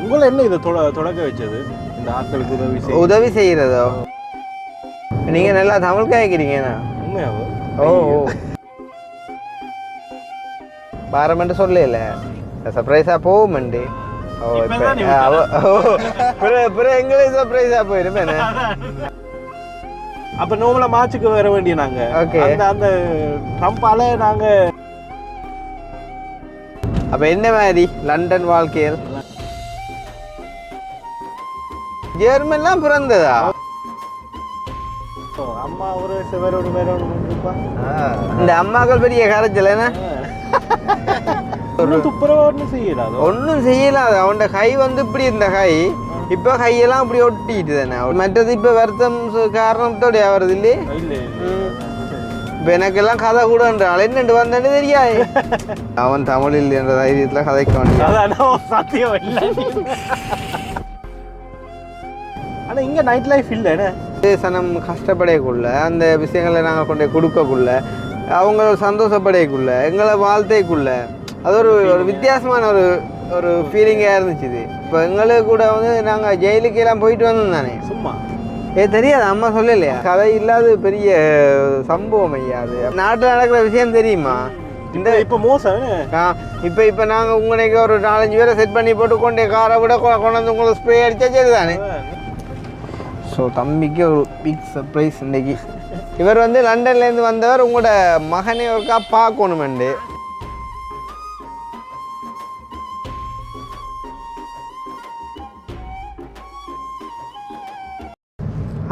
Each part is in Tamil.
உங்களை என்ன இதை தொடக்க வச்சது இந்த ஆட்களுக்கு உதவி செய்கிறதோ? நீங்கள் நல்லா தமிழ் கேட்குறீங்கண்ணா. உண்மையாவோ? ஓ பாரமெண்டு சொல்லல சர்ப்ரைஸாக போகுமெண்டு. ஓ இப்போ எங்களுக்கு சர்ப்ரைஸாக போயிருப்பேன். அப்போ நோமலாக மார்ச்சுக்கு வர வேண்டிய நாங்கள். ஓகே. அந்த ட்ரம்ப்பால் நாங்கள் அப்போ என்ன மாதிரி லண்டன் வாழ்க்கையில் ஜெர்மன்லாம் பிறந்ததா? அம்மா ஒரு வேறொரு இருப்பா. இந்த அம்மாக்கள் பெரிய கரைச்சல் என்ன ஒன்றும் செய்யலாது. அவன் கை வந்து இப்படி இருந்த கை இப்போ கையெல்லாம் இப்படி ஒட்டிட்டு தானே. மற்றது இப்போ வருத்தம் காரணத்தோடைய வருது இல்லையே. இப்போ எனக்கெல்லாம் கதை கூடன்றான் என்னண்டு வந்தேன்னு தெரியாது. அவன் தமிழில் என்ற தைரியத்தில் கதைக்க சத்தியம் இல்லை. ஆனால் இங்கே நைட் லைஃப் இல்லைண்ணே. சனம் கஷ்டப்படையக்குள்ள அந்த விஷயங்களை நாங்கள் கொண்டு கொடுக்கக்குள்ள அவங்க சந்தோஷப்படையக்குள்ள எங்களை வாழ்த்தைக்குள்ள அது ஒரு வித்தியாசமான ஒரு ஃபீலிங்காக இருந்துச்சு. இது இப்போ எங்களுக்கு கூட வந்து நாங்கள் ஜெயிலுக்கு எல்லாம் போயிட்டு வந்தோம் தானே. சும்மா தெரியாது, அம்மா சொல்லலையா? கதை இல்லாத பெரிய சம்பவம் ஐயா. அது நாட்டில் நடக்கிற விஷயம் தெரியுமா? இந்த இப்போ மோசம். இப்போ நாங்கள் உங்களுக்கு ஒரு 4-5 பேரை செட் பண்ணி போட்டு கொண்டே காரை விட கொண்டு வந்து உங்களுக்கு ஸ்ப்ரே அடித்தா சரி தானே. ஸோ தம்பிக்கு ஒரு பிக் சர்ப்ரைஸ் இன்றைக்கி. இவர் வந்து லண்டன்லேருந்து வந்தவர். உங்களோட மகனை ஒருக்கா பார்க்கணுமெண்டு.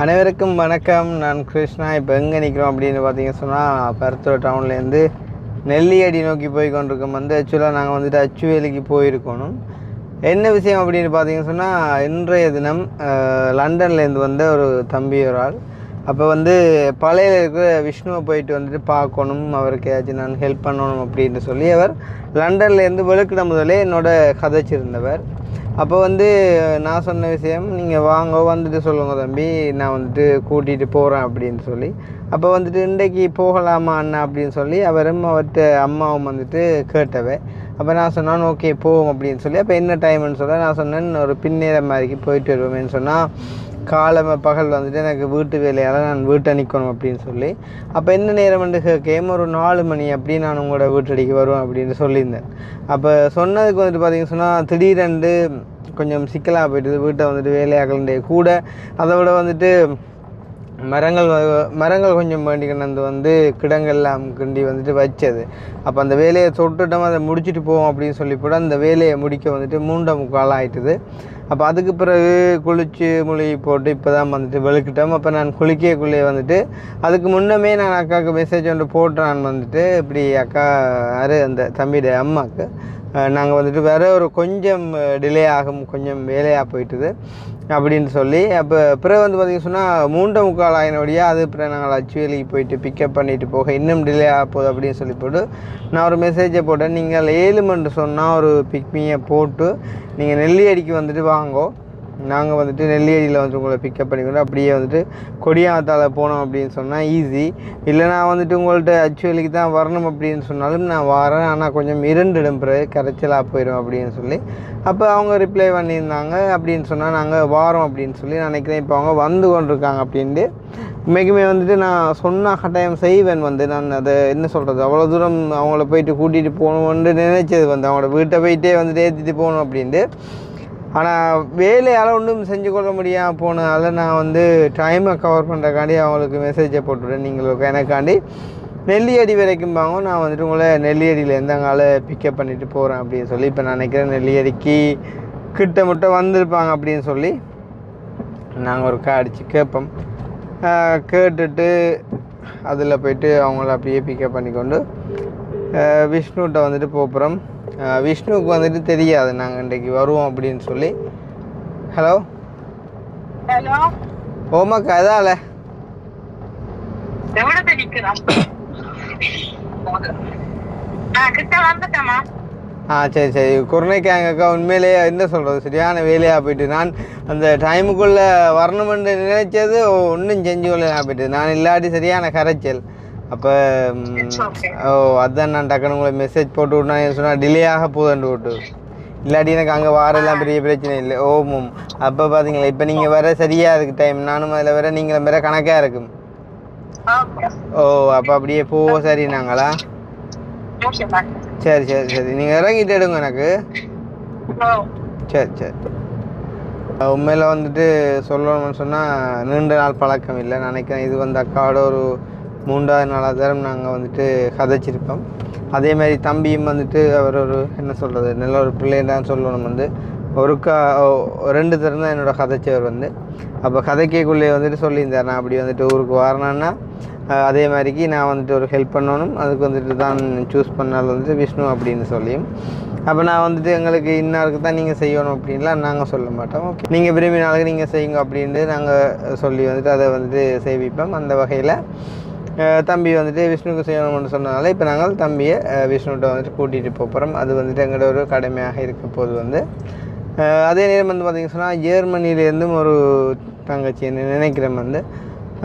அனைவருக்கும் வணக்கம். நான் கிருஷ்ணா. இப்போ எங்கே நிற்கிறோம் அப்படின்னு பார்த்தீங்கன்னு சொன்னால் பருத்தூர் டவுன்லேருந்து நெல்லியடி நோக்கி போய் கொண்டிருக்கோம். வந்து ஆக்சுவலாக நாங்கள் வந்துட்டு அச்சுவேலிக்கு போயிருக்கணும். என்ன விஷயம் அப்படின்னு பார்த்தீங்கன்னு சொன்னால் இன்றைய தினம் லண்டன்லேருந்து வந்த ஒரு தம்பி ஒரு ஆள். அப்போ வந்து பழைய இருக்கிற விஷ்ணுவை போயிட்டு வந்துட்டு பார்க்கணும், அவருக்கு ஏதாச்சும் நான் ஹெல்ப் பண்ணணும் அப்படின்னு சொல்லி அவர் லண்டன்லேருந்து வெளுக்கிட முதலே என்னோட கதைச்சிருந்தவர். அப்போ வந்து நான் சொன்ன விஷயம், நீங்கள் வாங்க வந்துட்டு சொல்லுங்கள் தம்பி, நான் வந்துட்டு கூட்டிகிட்டு போகிறேன் அப்படின்னு சொல்லி. அப்போ வந்துட்டு இன்றைக்கு போகலாமா அண்ணா அப்படின்னு சொல்லி அவரும் அவர்கிட்ட அம்மாவும் வந்துட்டு கேட்டவை. அப்போ நான் சொன்னான் ஓகே போவோம் அப்படின்னு சொல்லி. அப்போ என்ன டைம்னு சொல்ல நான் சொன்னேன் ஒரு பின்னேரம் மாதிரிக்கு போயிட்டு வருவேன்னு சொன்னால் காலமை பகல் வந்துட்டு எனக்கு வீட்டு வேலையால் நான் வீட்டை நிற்கணும் அப்படின்னு சொல்லி. அப்போ என்ன நேரம் வந்து கேம் ஒரு 4 மணி அப்படி நான் உங்களோட வீட்டடிக்கு வருவேன் அப்படின்னு சொல்லியிருந்தேன். அப்போ சொன்னதுக்கு வந்துட்டு பார்த்தீங்கன்னு சொன்னால் திடீரெண்டு கொஞ்சம் சிக்கலாக போயிட்டுது. வீட்டை வந்துட்டு வேலையாகலண்டே கூட அதை விட வந்துட்டு மரங்கள் கொஞ்சம் வேண்டிக்கிட்டு வந்து கிடங்கெல்லாம் கிண்டி வந்துட்டு வச்சது. அப்போ அந்த வேலையை தொட்டுட்டோம், அதை முடிச்சுட்டு போவோம் அப்படின்னு சொல்லி கூட அந்த வேலையை முடிக்க வந்துட்டு 3:45 ஆகிட்டுது. அப்போ அதுக்கு பிறகு குளித்து மொழி போட்டு இப்போ தான் வந்துட்டு வெளுக்கிட்டோம். அப்போ நான் குளிக்கக்குள்ளே வந்துட்டு அதுக்கு முன்னமே நான் அக்காவுக்கு மெசேஜ் ஒன்று போட்டு நான் வந்துட்டு இப்படி அக்கா அந்த தம்பியோட அம்மாவுக்கு நாங்கள் வந்துட்டு வேறு ஒரு கொஞ்சம் டிலே ஆகும், கொஞ்சம் வேலையாக போயிட்டுது அப்படின்னு சொல்லி. அப்போ பிறகு வந்து பார்த்திங்க சொன்னால் 3:45 ஆகினோடையாக அது பிறகு நாங்கள் அச்சுவேலிக்கு போயிட்டு பிக்கப் பண்ணிவிட்டு போக இன்னும் டிலே ஆக போகுது அப்படின்னு சொல்லி போட்டு நான் ஒரு மெசேஜை போட்டேன். நீங்கள் 7 மணி சொன்னால் ஒரு பிக்மியை போட்டு நீங்கள் நெல்லியடிக்கு வந்துட்டு வாங்கோ, நாங்கள் வந்துட்டு நெல்லியடியில் வந்து உங்களை பிக்கப் பண்ணிக்கணும். அப்படியே வந்துட்டு கொடியாத்தால் போனோம் அப்படின்னு சொன்னால் ஈஸி. இல்லை நான் வந்துட்டு உங்கள்கிட்ட அச்சுவேலிக்கு தான் வரணும் அப்படின்னு சொன்னாலும் நான் வரேன், ஆனால் கொஞ்சம் 2 இடம் பிறகு கரைச்சலாக போயிடும் அப்படின்னு சொல்லி. அப்போ அவங்க ரிப்ளை பண்ணியிருந்தாங்க. அப்படின்னு சொன்னால் நாங்கள் வாரோம் அப்படின்னு சொல்லி நினைக்கிறேன். இப்போ அவங்க வந்து கொண்டிருக்காங்க அப்படின்ட்டு. உண்மைக்குமே வந்துட்டு நான் சொன்ன கட்டாயம் செய்வேன். வந்து நான் அதை என்ன சொல்கிறது, அவ்வளோ தூரம் அவங்கள போயிட்டு கூட்டிகிட்டு போகணும்னு நினைச்சது வந்து அவங்களோட வீட்டை போயிட்டே வந்துட்டு ஏற்றிட்டு போகணும் அப்படின்ட்டு. ஆனால் வேலையால் ஒன்றும் செஞ்சு கொள்ள முடியாமல் போனதால் நான் வந்து டைமை கவர் பண்ணுறக்காண்டி அவங்களுக்கு மெசேஜை போட்டுவிட்டேன். நீங்களுக்கு எனக்காண்டி நெல்லியடி வரைக்கும் வாங்க, நான் வந்துட்டு உங்களை நெல்லியடியில் அங்கால பிக்கப் பண்ணிவிட்டு போகிறேன் அப்படின்னு சொல்லி. இப்போ நான் நினைக்கிறேன் நெல்லியடிக்கு கிட்ட முட்டை வந்திருப்பாங்க அப்படின்னு சொல்லி நாங்கள் ஒரு அடித்து கேட்போம். கேட்டுட்டு அதில் போய்ட்டு அவங்கள அப்படியே பிக்கப் பண்ணிக்கொண்டு விஷ்ணுகிட்ட வந்துட்டு போகிறோம். விஷ்ணுவுக்கு வந்துட்டு தெரியாது நாங்கள் இன்றைக்கு வருவோம் அப்படின்னு சொல்லி. ஹலோ ஓமாக்கா எதால சரி சரி குருணைக்காங்கக்கா. உண்மையிலேயே என்ன சொல்கிறது, சரியான வேலையாக போயிட்டு நான் அந்த டைமுக்குள்ளே வரணுமென்று நினைச்சது ஒன்றும் செஞ்சு கொள்ள போயிட்டு நான் இல்லாட்டி சரியான கரைச்சல். அப்போ அதான் நான் டக்குனு உங்களை மெசேஜ் போட்டு விட்னா சொன்னால் டிலே ஆக போதுண்டு விட்டு இல்லாட்டி எனக்கு அங்கே வாரெல்லாம் பெரிய பிரச்சனை இல்லை. ஓமம் அப்போ பார்த்தீங்களா இப்போ நீங்கள் வர சரியாக இருக்குது டைம், நானும் அதில் வர நீங்களும் வர கணக்காக இருக்கும். ஓ அப்போ அப்படியே போ சரி நாங்களா? சரி சரி சரி நீங்கள் இறங்கிட்டு எடுங்க எனக்கு. சரி சரி. உண்மையில் வந்துட்டு சொல்லணும்னு சொன்னால் நீண்ட நாள் பழக்கம் இல்லை நினைக்கிறேன். இது வந்து அக்காவோட ஒரு 3வது நாளாக தரம் நாங்கள் வந்துட்டு கதைச்சிருப்போம். அதே மாதிரி தம்பியும் வந்துட்டு அவர் ஒரு என்ன சொல்கிறது நல்ல ஒரு பிள்ளைன்னு தான் சொல்லணும். வந்து ஒருக்கா 2 தரம் தான் என்னோடய கதைச்சவர் வந்து. அப்போ கதைக்குள்ளே வந்துட்டு சொல்லியிருந்தார் நான் அப்படி வந்துட்டு ஊருக்கு வரணுன்னா அதே மாதிரிக்கு நான் வந்துட்டு ஒரு ஹெல்ப் பண்ணணும், அதுக்கு வந்துட்டு தான் சூஸ் பண்ணால் வந்துட்டு விஷ்ணு அப்படின்னு சொல்லியும். அப்போ நான் வந்துட்டு எங்களுக்கு இன்னாருக்கு தான் நீங்கள் செய்யணும் அப்படின்லாம் நாங்கள் சொல்ல மாட்டோம். ஓகே நீங்கள் விரும்பினாலும் நீங்கள் செய்யுங்க அப்படின்ட்டு நாங்கள் சொல்லி வந்துட்டு அதை வந்துட்டு சேவிப்போம். அந்த வகையில் தம்பி வந்துட்டு விஷ்ணுக்கு செய்யணும்னு சொன்னதால இப்போ நாங்கள் தம்பியை விஷ்ணுகிட்ட வந்துட்டு கூட்டிகிட்டு போகிறோம். அது வந்துட்டு எங்களோட ஒரு கடமையாக இருக்க போது வந்து. அதே நேரம் வந்து பார்த்திங்க சொன்னால் ஜெர்மனிலேருந்தும் ஒரு தங்கச்சி நினைக்கிறேன் வந்து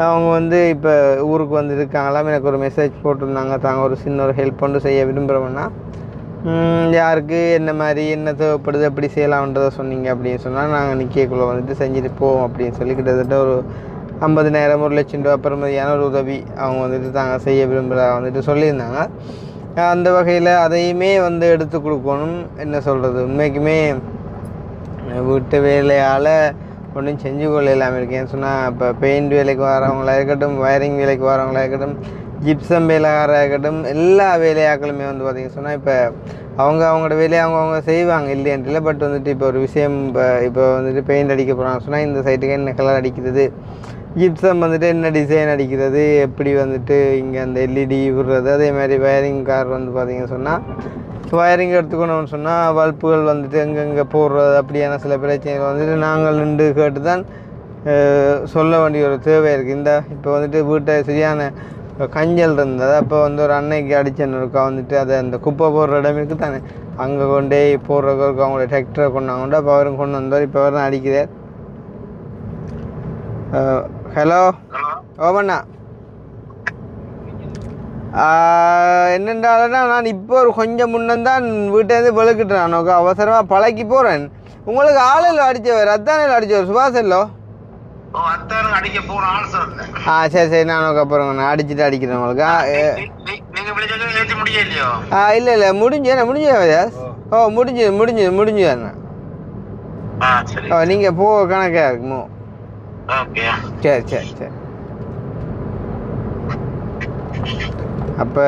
அவங்க வந்து இப்போ ஊருக்கு வந்து இருக்காங்களாம். எனக்கு ஒரு மெசேஜ் போட்டிருந்தாங்க, தாங்க ஒரு சின்ன ஒரு ஹெல்ப் கொண்டு செய்ய விரும்புகிறோம்னா யாருக்கு என்ன மாதிரி என்ன தேவைப்படுது எப்படி செய்யலாம்ன்றதை சொன்னீங்க அப்படின்னு சொன்னால் நாங்கள் நிற்கக்குள்ளே வந்துட்டு செஞ்சுட்டு போவோம் அப்படின்னு சொல்லி கிட்டத்தட்ட ஒரு 50,000 1,00,000 ரூபா பெருமதியான ஒரு உதவி அவங்க வந்துட்டு தாங்க செய்ய விரும்புகிறா வந்துட்டு சொல்லியிருந்தாங்க. அந்த வகையில் அதையுமே வந்து எடுத்து கொடுக்கணும். என்ன சொல்கிறது உண்மைக்குமே வீட்டு வேலையால் ஒன்றும் செஞ்சு கொள்ள இல்லாமல் இருக்கேன்னு சொன்னால் இப்போ பெயிண்ட் வேலைக்கு வரவங்களாக இருக்கட்டும், வயரிங் வேலைக்கு வரவங்களாக இருக்கட்டும், ஜிப்சம் வேலைக்காராக இருக்கட்டும், எல்லா வேலையாக்களுமே வந்து பார்த்திங்க சொன்னால் இப்போ அவங்களோட வேலையை அவங்க செய்வாங்க இல்லையன்றில்லை. பட் வந்துட்டு இப்போ ஒரு விஷயம் இப்போ வந்துட்டு பெயிண்ட் அடிக்க போகிறாங்க சொன்னால் இந்த சைட்டுக்கு என்ன கலர் அடிக்கிறது, ஜிப்சம் வந்துட்டு என்ன டிசைன் அடிக்கிறது, எப்படி வந்துட்டு இங்கே அந்த எல்இடி விடுறது, அதே மாதிரி வயரிங் கார் வந்து பார்த்திங்க சொன்னால் வயரிங் எடுத்துக்கணும்னு சொன்னால் பல்புகள் வந்துட்டு எங்கெங்கே போடுறது அப்படியான சில பிரச்சனைகள் வந்துட்டு நாங்கள் நின்று கேட்டு தான் சொல்ல வேண்டிய ஒரு தேவை இருக்குது. இந்த இப்போ வந்துட்டு வீட்டை சரியான கஞ்சல் இருந்தது. அப்போ வந்து ஒரு அன்னைக்கு அடிச்சேன்னு இருக்கா வந்துட்டு அதை அந்த குப்பை போடுற இடம் இருக்குது தானே, அங்கே கொண்டே போடுறதுக்கு அவங்களோட டிராக்டரை கொண்டாங்க. அப்போ அவரும் கொண்டு வந்தார். இப்போ அவர் தான் அடிக்கிறார். ஹலோ ஓமண்ணா, என்னென்றாலன்னா நான் இப்போ ஒரு கொஞ்சம் முன்னந்தான் வீட்டேருந்து வெளுக்கிட்டேன். நான் அவசரமாக பழக்கி போகிறேன். உங்களுக்கு ஆளில் அடித்தவர் அத்தானில் அடித்தவர் சுபாஷ் இல்லோ? சரி சரி நான் அப்புறம் நான் அடிச்சுட்டு அடிக்கிறேன் உங்களுக்கு. இல்லை இல்லை முடிஞ்சேன். ஓ முடிஞ்சு அண்ணா. நீங்கள் போ கணக்காக இருக்குமோ? சரி சரி சரி. அப்போ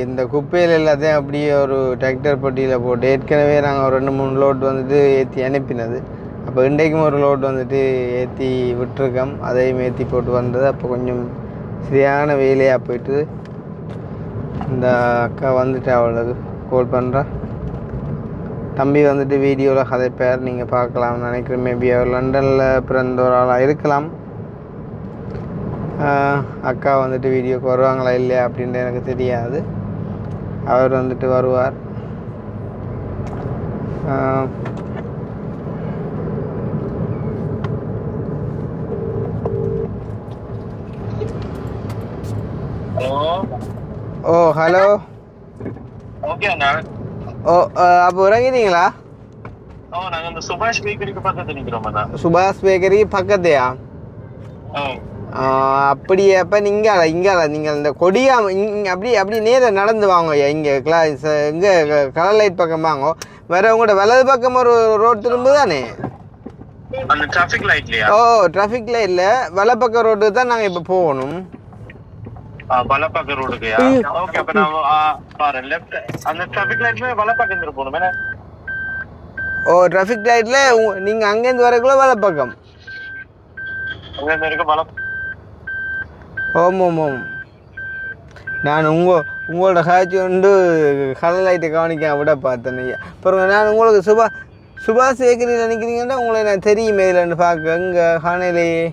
இந்த குப்பையில் எல்லாத்தையும் அப்படியே ஒரு டிராக்டர் பட்டியில் போட்டு ஏற்கனவே நாங்கள் ஒரு 2-3 லோட் வந்துட்டு ஏற்றி அனுப்பினது. அப்போ இன்றைக்கும் ஒரு லோட் வந்துட்டு ஏற்றி விட்டுருக்கோம், அதையும் ஏற்றி போட்டு வந்தது. அப்போ கொஞ்சம் சரியான வேலையாக போயிட்டு இந்த அக்கா வந்துட்டு அவளுக்கு கால் பண்ணுறா. தம்பி வந்துட்டு வீடியோவில் கதைப்பார், நீங்கள் பார்க்கலாம்னு நினைக்கிறேன். மேபி அவர் லண்டனில் பிறந்த ஒரு ஆளாக இருக்கலாம். அக்கா வந்துட்டு வீடியோக்கு வருவாங்களா இல்லையா அப்படின்ட்டு எனக்கு தெரியாது. அவர் வந்துட்டு வருவார். ஓ ஹலோ. ஓ அப்போ இறங்கிட்டீங்களா? சுபாஷ் பேக்கரிக்கு பக்கத்தையா? அப்படி அப்போ நீங்கள் நீங்கள் இந்த கொடியா அப்படி நேராக நடந்து வாங்க. இங்கே இங்கே கலர் லைட் பக்கம் வாங்க. வேற உங்களோட வலது பக்கம் ஒரு ரோடு திரும்ப தானே? ஓ டிராஃபிக் லைட்ல வலது பக்கம் ரோடு தான் நாங்கள் இப்போ போகணும். ஓ டிராஃபிக் லைட்ல நீங்கள் அங்கேருந்து வரக்குள்ள வலது பக்கம். ஓம் நான் உங்களோட காட்சி வந்து கலர் லைட்டை கவனிக்க விட பார்த்தேன். அப்புறம் நான் உங்களுக்கு சுபாஷ் பேக்கரியில் நினைக்கிறீங்கன்னா உங்களை நான் தெரியுமே இல்லைன்னு பார்க்க எங்கே காணையிலேயே.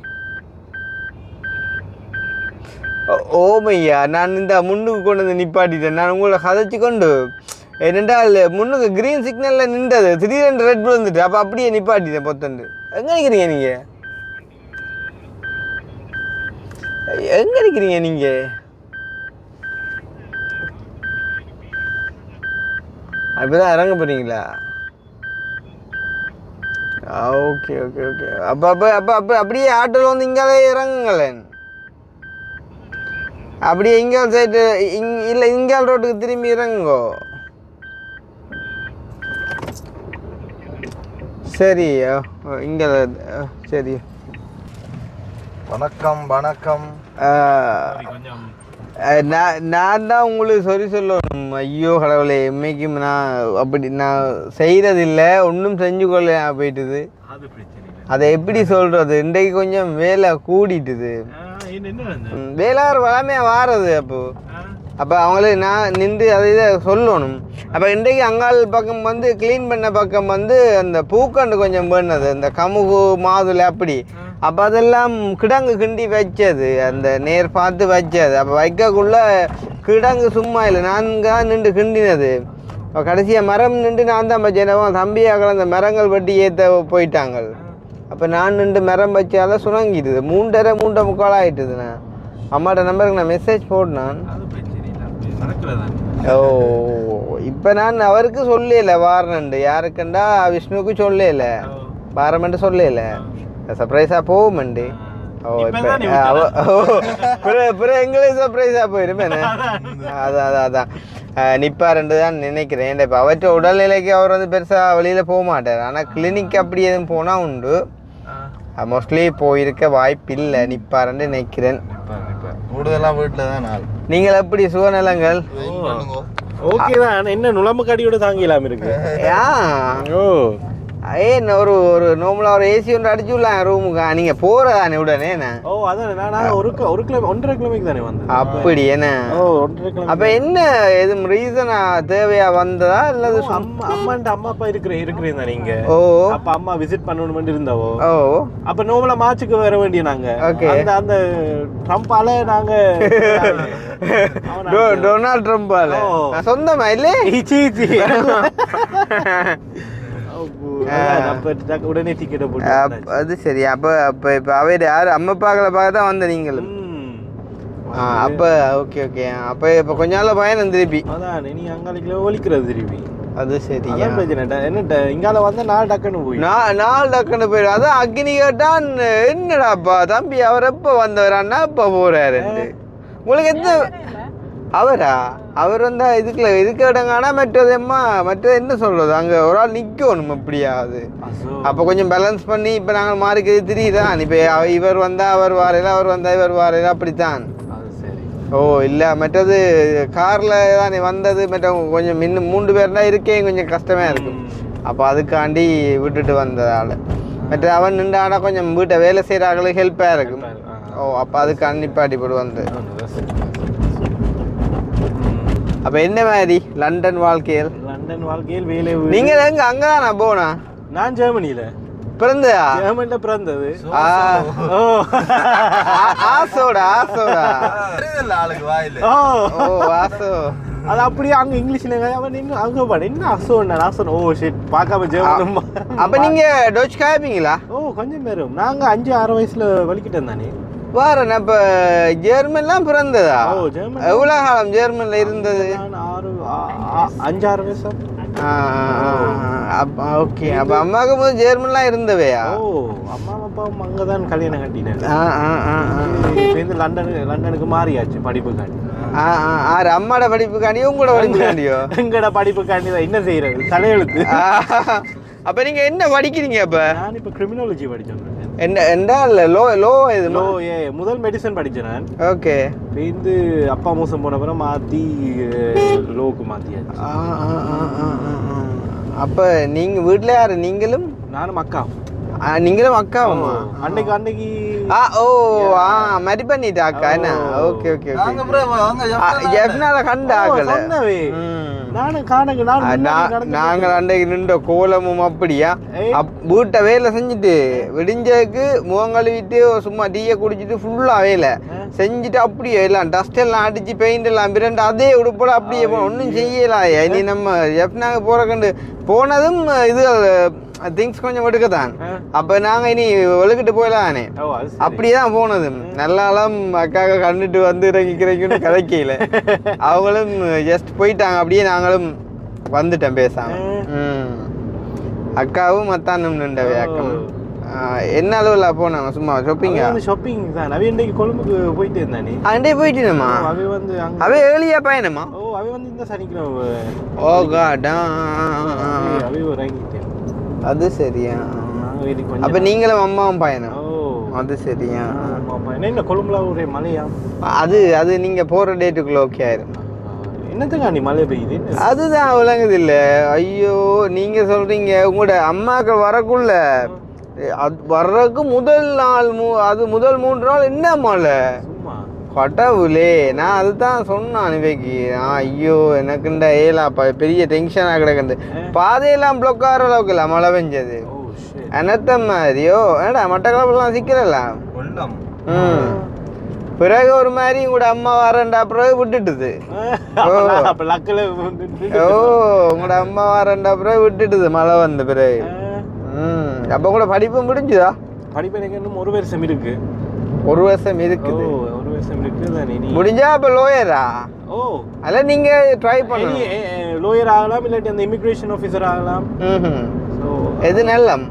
ஓமையா நான் இந்த முன்னுக்கு கொண்டு வந்து நிப்பாட்டிட்டேன். நான் உங்களை கதைச்சி கொண்டு என்னென்றால் முன்னுக்கு க்ரீன் சிக்னலில் நின்றது, திடீரென்று ரெட் விழுந்துட்டு அப்போ அப்படியே நிப்பாட்டிட்டேன் பொத்தண்டு. எங்கே நிற்கிறீங்க நீங்கள்? எங்கே இருக்கிறீங்க நீங்கள்? அப்படிதான் இறங்க போகிறீங்களா? ஓகே ஓகே ஓகே அப்போ அப்போ அப்போ அப்போ அப்படியே ஆட்டோவில் வந்து இங்காலே இறங்குங்களேன். அப்படியே இங்கால் சைடு இல்லை இங்கால் ரோட்டுக்கு திரும்பி இறங்குங்கோ. சரி இங்கே சரி. வணக்கம் வணக்கம். நான் தான் உங்களுக்கு சொல்லணும். ஐயோ கடவுளே, இன்னைக்கும் நான் அப்படி நான் செய்கிறதில்லை, ஒன்றும் செஞ்சு கொள்ள போயிட்டுது. அதை எப்படி சொல்கிறது, இன்றைக்கு கொஞ்சம் வேலை கூடிட்டுது. வேலை வளமையாக வாரது. அப்போ அவங்களே நான் நின்று அதை இதை சொல்லணும். அப்போ இன்றைக்கு அங்காள் பக்கம் வந்து க்ளீன் பண்ண பக்கம் வந்து அந்த பூக்கண்டு கொஞ்சம் பண்ணது, இந்த கமுகு மாதுளை அப்படி. அப்போ அதெல்லாம் கிடங்கு கிண்டி வச்சது, அந்த நேர் பார்த்து வச்சது. அப்போ வைக்கக்குள்ள கிடங்கு சும்மா இல்லை, நான்கு நின்று கிண்டினது. இப்போ கடைசியாக மரம் நின்று நான் தான் வச்சேன். தம்பியாக அந்த மரங்கள் வெட்டி ஏற்ற போயிட்டாங்க. அப்போ நான் நின்று மரம் வச்சால சுணங்கிடுது. 3:30 ஆகிட்டுது. நான் அம்மாட்ட நம்பருக்கு நான் மெசேஜ் போட்டேன். ஓ இப்போ நான் அவருக்கு சொல்லல வாரணுண்டு, யாருக்குண்டா விஷ்ணுவுக்கு சொல்லல வாரமெண்டு சொல்லல, சர்ப்ரைஸாக போகுமெண்டு. ஓ இப்போ எங்களே சர்ப்ரைஸாக போயிருப்பேன். அதான் நிற்பாருண்டு தான் நினைக்கிறேன். இப்போ அவற்ற உடல்நிலைக்கு அவர் வந்து பெருசாக வெளியில் போக மாட்டார். ஆனால் கிளினிக் அப்படி எதுவும் போனால் உண்டு, மோஸ்ட்லி போயிருக்க வாய்ப்பில்லை. நிற்பாருன்னு நினைக்கிறேன். கூடுதலாக வீட்டில் தான் நாள். நீங்கள் எப்படி சுகநலங்கள்? ஓகே தான். என்ன நுழம்பு கடியோட தாங்கலாம் இருக்கு. ஓ ஏன் ஒரு ஒரு நார்மலாக ஒரு ஏசி ஒன்று அடிச்சு விடலாம் ரூமுக்கு. நீங்கள் போகிறதானே உடனே? ஓ அதான் நான் ஒரு கிலோ 1.5 கிலோமீட்டர் தானே வந்தேன். அப்படி என்ன? ஓ 1.5 கிலோமீட்டர். அப்போ என்ன எதுவும் ரீசனா தேவையா வந்ததா இல்லது? அம்மா அப்பா இருக்கிறீங்க நீங்க. ஓ அப்ப அம்மா விசிட் பண்ணணும்னு இருந்தாவோ. ஓ அப்ப நோமலா மார்ச்சுக்கு வர வேண்டிய நாங்க. அந்த அந்த ட்ரம்பால நாங்க டொனால்ட் ட்ரம்பால சொந்தமா இல்லை? உடனே டிக்கெட் போட்டு. அது சரி. அப்ப அப்ப இப்ப அவர் யாரு அம்மா அப்பாக்களை பார்க்க தான் வந்த நீங்களும்? அப்ப ஓகே ஓகே. அப்ப இப்ப கொஞ்ச நாள் பயணம் திருப்பி. அதான் நீ அங்காளிக்குள்ள ஒலிக்கிறது திருப்பி. அது சரி. என்ன இங்கால வந்து 4 டக்குன்னு போய் 4 டக்குன்னு போயிடும். அதான் அக்னி கேட்டான், என்னடாப்பா தம்பி அவர் எப்ப வந்தவர் அண்ணா எப்ப போறாரு உங்களுக்கு? எந்த அவரா? அவர் வந்தா இதுக்குள்ள இருக்க இடங்கானா மற்றது என்ன சொல்றது, அங்கே ஒரு ஆள் நிற்கணும் எப்படியாவது. அப்போ கொஞ்சம் பேலன்ஸ் பண்ணி இப்போ நாங்கள் மாறிக்கிறது தெரியுதான். இப்போ இவர் வந்தால் அவர் வாரையில, அவர் வந்தால் இவர் வாரையில, அப்படித்தான். ஓ இல்லை மற்றது காரில் தான் வந்தது. மற்ற கொஞ்சம் இன்னும் 3 பேர்னா இருக்கே கொஞ்சம் கஷ்டமாக இருக்கும். அப்போ அதுக்காண்டி விட்டுட்டு வந்ததால். மற்ற அவன் நின்றானா கொஞ்சம் வீட்டை வேலை செய்கிறாங்களுக்கு ஹெல்ப்பாக இருக்கும். ஓ அப்போ அதுக்காண்டி நிப்பாட்டி போட்டு வந்து. அப்போ என்ன மாதிரி லண்டன் வாழ்க்கையில் வேலை? நீங்கள் எங்கே அங்கே தான் நான் போனா? நான் ஜெர்மனியில் பிறந்ததா? ஜெர்மனியில் பிறந்தது. ஆசோடா ஆளுக்கு வாயில். ஓ ஆசோ. அது அப்படியே அங்கே இங்கிலீஷில் அவன் அங்கே பாடு என்ன அசோன்னா ஆசோன். ஓ ஷிட் பார்க்காம ஜெர்மன். அப்போ நீங்கள் டோச் காய்ப்பீங்களா? ஓ கொஞ்சம் பேரும். நாங்கள் 5-6 வயசில் வலிக்கிட்டேன் தானே. வாரேன். அப்போ ஜெர்மன்லாம் பிறந்ததா? ஓ ஜெர்மன். எவ்வளோ காலம் ஜெர்மனில் இருந்தது? 5-6 வருஷம். ஓகே. அப்போ அம்மாவுக்கு போது ஜெர்மன்லாம் இருந்தவையா? ஓ அம்மா அப்பாவும் அங்கே தான் கல்யாணம் கட்டினேன். இப்போ லண்டனுக்கு மாறியாச்சு படிப்புக்காண்டி. அம்மாட படிப்புக்காண்டியோ உங்களோட படிப்புக்காண்டியோ? எங்களோட படிப்புக்காண்டி தான். என்ன செய்யறது, தலையெழுத்து. அப்போ நீங்கள் என்ன படிக்கிறீங்க? அப்போ நான் இப்போ கிரிமினாலஜி படித்தேன். முதல் மெடிசன் படித்தேன் நான். ஓகே. இது அப்பா மோசம் போன அப்புறம் மாற்றி லோக்கு மாற்றியாச்சு. அப்போ நீங்கள் வீட்டில் யார்? நீங்களும்? நானும் அக்கா. நீங்களும் அக்காவும்? அன்னைக்கு ஓ மரி பண்ணிட்டா அக்கா என்ன? Okay okay okay. எப்னால கண்ட ஆக்கல நாங்கள் அன்றைக்கு நின்ற கோலமும் அப்படியா வீட்டை வேலை செஞ்சுட்டு விடிஞ்சதுக்கு முகம் கழுவிட்டு சும்மா டீயை குடிச்சிட்டு ஃபுல்லா வேலை செஞ்சுட்டு அப்படியே எல்லாம் டஸ்ட் எல்லாம் அடிச்சு பெயிண்ட் எல்லாம் பிரண்டு அதே உடுப்போட அப்படியே ஒன்றும் செய்யலாம். இனி நம்ம எப்னாங்க போற கண்டு போனதும் இது திங்ஸ் கொஞ்சம் எடுக்கத்தான். அப்ப நாங்க இனி ஒழுக்கிட்டு போயிடலானே, அப்படியேதான் போனது. நல்லாலும் அக்காக கண்டுட்டு வந்து இறங்கிக்கிறீங்கன்னு கதைக்கல. அவங்களும் ஜஸ்ட் போயிட்டாங்க. அப்படியே நாங்களும் வந்துட்டோம் பேசாம. அக்காவும் மத்தானும் நின்ற வேக்கம். என்ன அளவுல போனாங்க சும்மா ஷாப்பிங்கா? ஷாப்பிங் தான். அவ இன்றைக்கு கொழும்புக்கு போயிட்டு இருந்தானே. அண்டே போயிட்டுமா? அவ வந்து அவ ஏர்லியா பயணமா? அவ வந்து இந்த சனிக்கிழமை. ஓ காடா. அவ இறங்கிட்டேன். அது சரியா? அப்ப நீங்களும் அம்மாவும் பயணம்? அது சரியா? என்ன கொழும்புல ஒரே மழையா? அது நீங்க போற டேட்டுக்குள்ள ஓகே ஆயிரும். என்னத்துக்காண்டி மழை பெய்யுது? அதுதான் விளங்குது இல்ல. ஐயோ நீங்க சொல்றீங்க உங்களோட அம்மாக்கள் வரக்குள்ள வர்றதுக்கு முதல் நாள் அது முதல் 3 நாள் என்ன மழை கடவுளே. நான் அதுதான் சொன்னான் இவைக்கு. ஐயோ எனக்குண்ட ஏலாப்பா பெரிய டென்ஷனாக கிடக்குது. பாதையெல்லாம் பிளாக் ஆகிற அளவுக்கு இல்லை மழை பெஞ்சது. அனத்த மாதிரியோ ஏடா மட்டக்களப்பெல்லாம் சிக்கிறலாம். பிறகு ஒரு மாதிரி உங்களோட அம்மா வரண்டா பிறகு விட்டுட்டுது. ஓ உங்களோட அம்மா வரண்டா பிறகு விட்டுட்டுது மழை வந்த பிறகு. அப்ப கூட படிப்பு முடிஞ்சுதா? படிப்பு எனக்கு இன்னும் 1 வருஷம் இருக்கு. 1 வருஷம் இருக்குது. 1 வருஷம் இருக்குது. முடிஞ்சா அப்ப லோயரா? ஓ அல்ல நீங்க ட்ரை பண்ணுங்க. லோயர் ஆகலாம், இல்லாட்டி அந்த இமிகிரேஷன் ஆஃபீஸர் ஆகலாம். எது நல்லம்?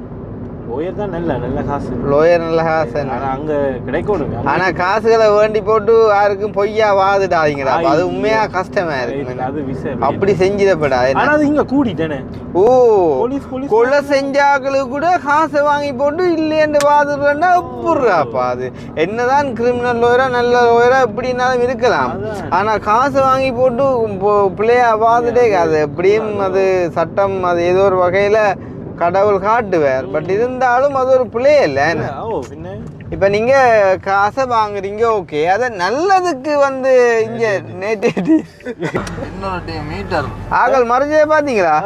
லோயர் தான் நல்ல காசு. லோயர் நல்ல காசு. அங்க கிடைக்கணும். ஆனா காசுகளை வேண்டி போட்டு யாருக்கும் பொய்யா வாதுடாதீங்கடா. அது உண்மையா கஷ்டமா இருக்கு. அது விஷயம் அப்படி செஞ்சிடப்படா. ஆனா அது இங்க கூடிட்டேனே. ஓ கொலை செஞ்சாக்களுக்கு கூட காசை வாங்கி போட்டு இல்லையென்று வாதுடுறா அப்புறாப்பா. அது என்னதான் கிரிமினல் லோயரா நல்ல லோயரா எப்படின்னாலும் இருக்கலாம். ஆனா காசை வாங்கி போட்டு பிள்ளையா வாதுடே அது எப்படியும் அது சட்டம் அது ஏதோ ஒரு வகையில கடவுள் காட்டுவார். பட் இருந்தாலும் அது ஒரு பிள்ளை இல்லை. இப்ப நீங்க காசை வாங்குறீங்க ஓகே, அத நல்லதுக்கு வந்து இங்க நேற்று மீட்டர் ஆகல் மறைஞ்சே பாத்தீங்களா?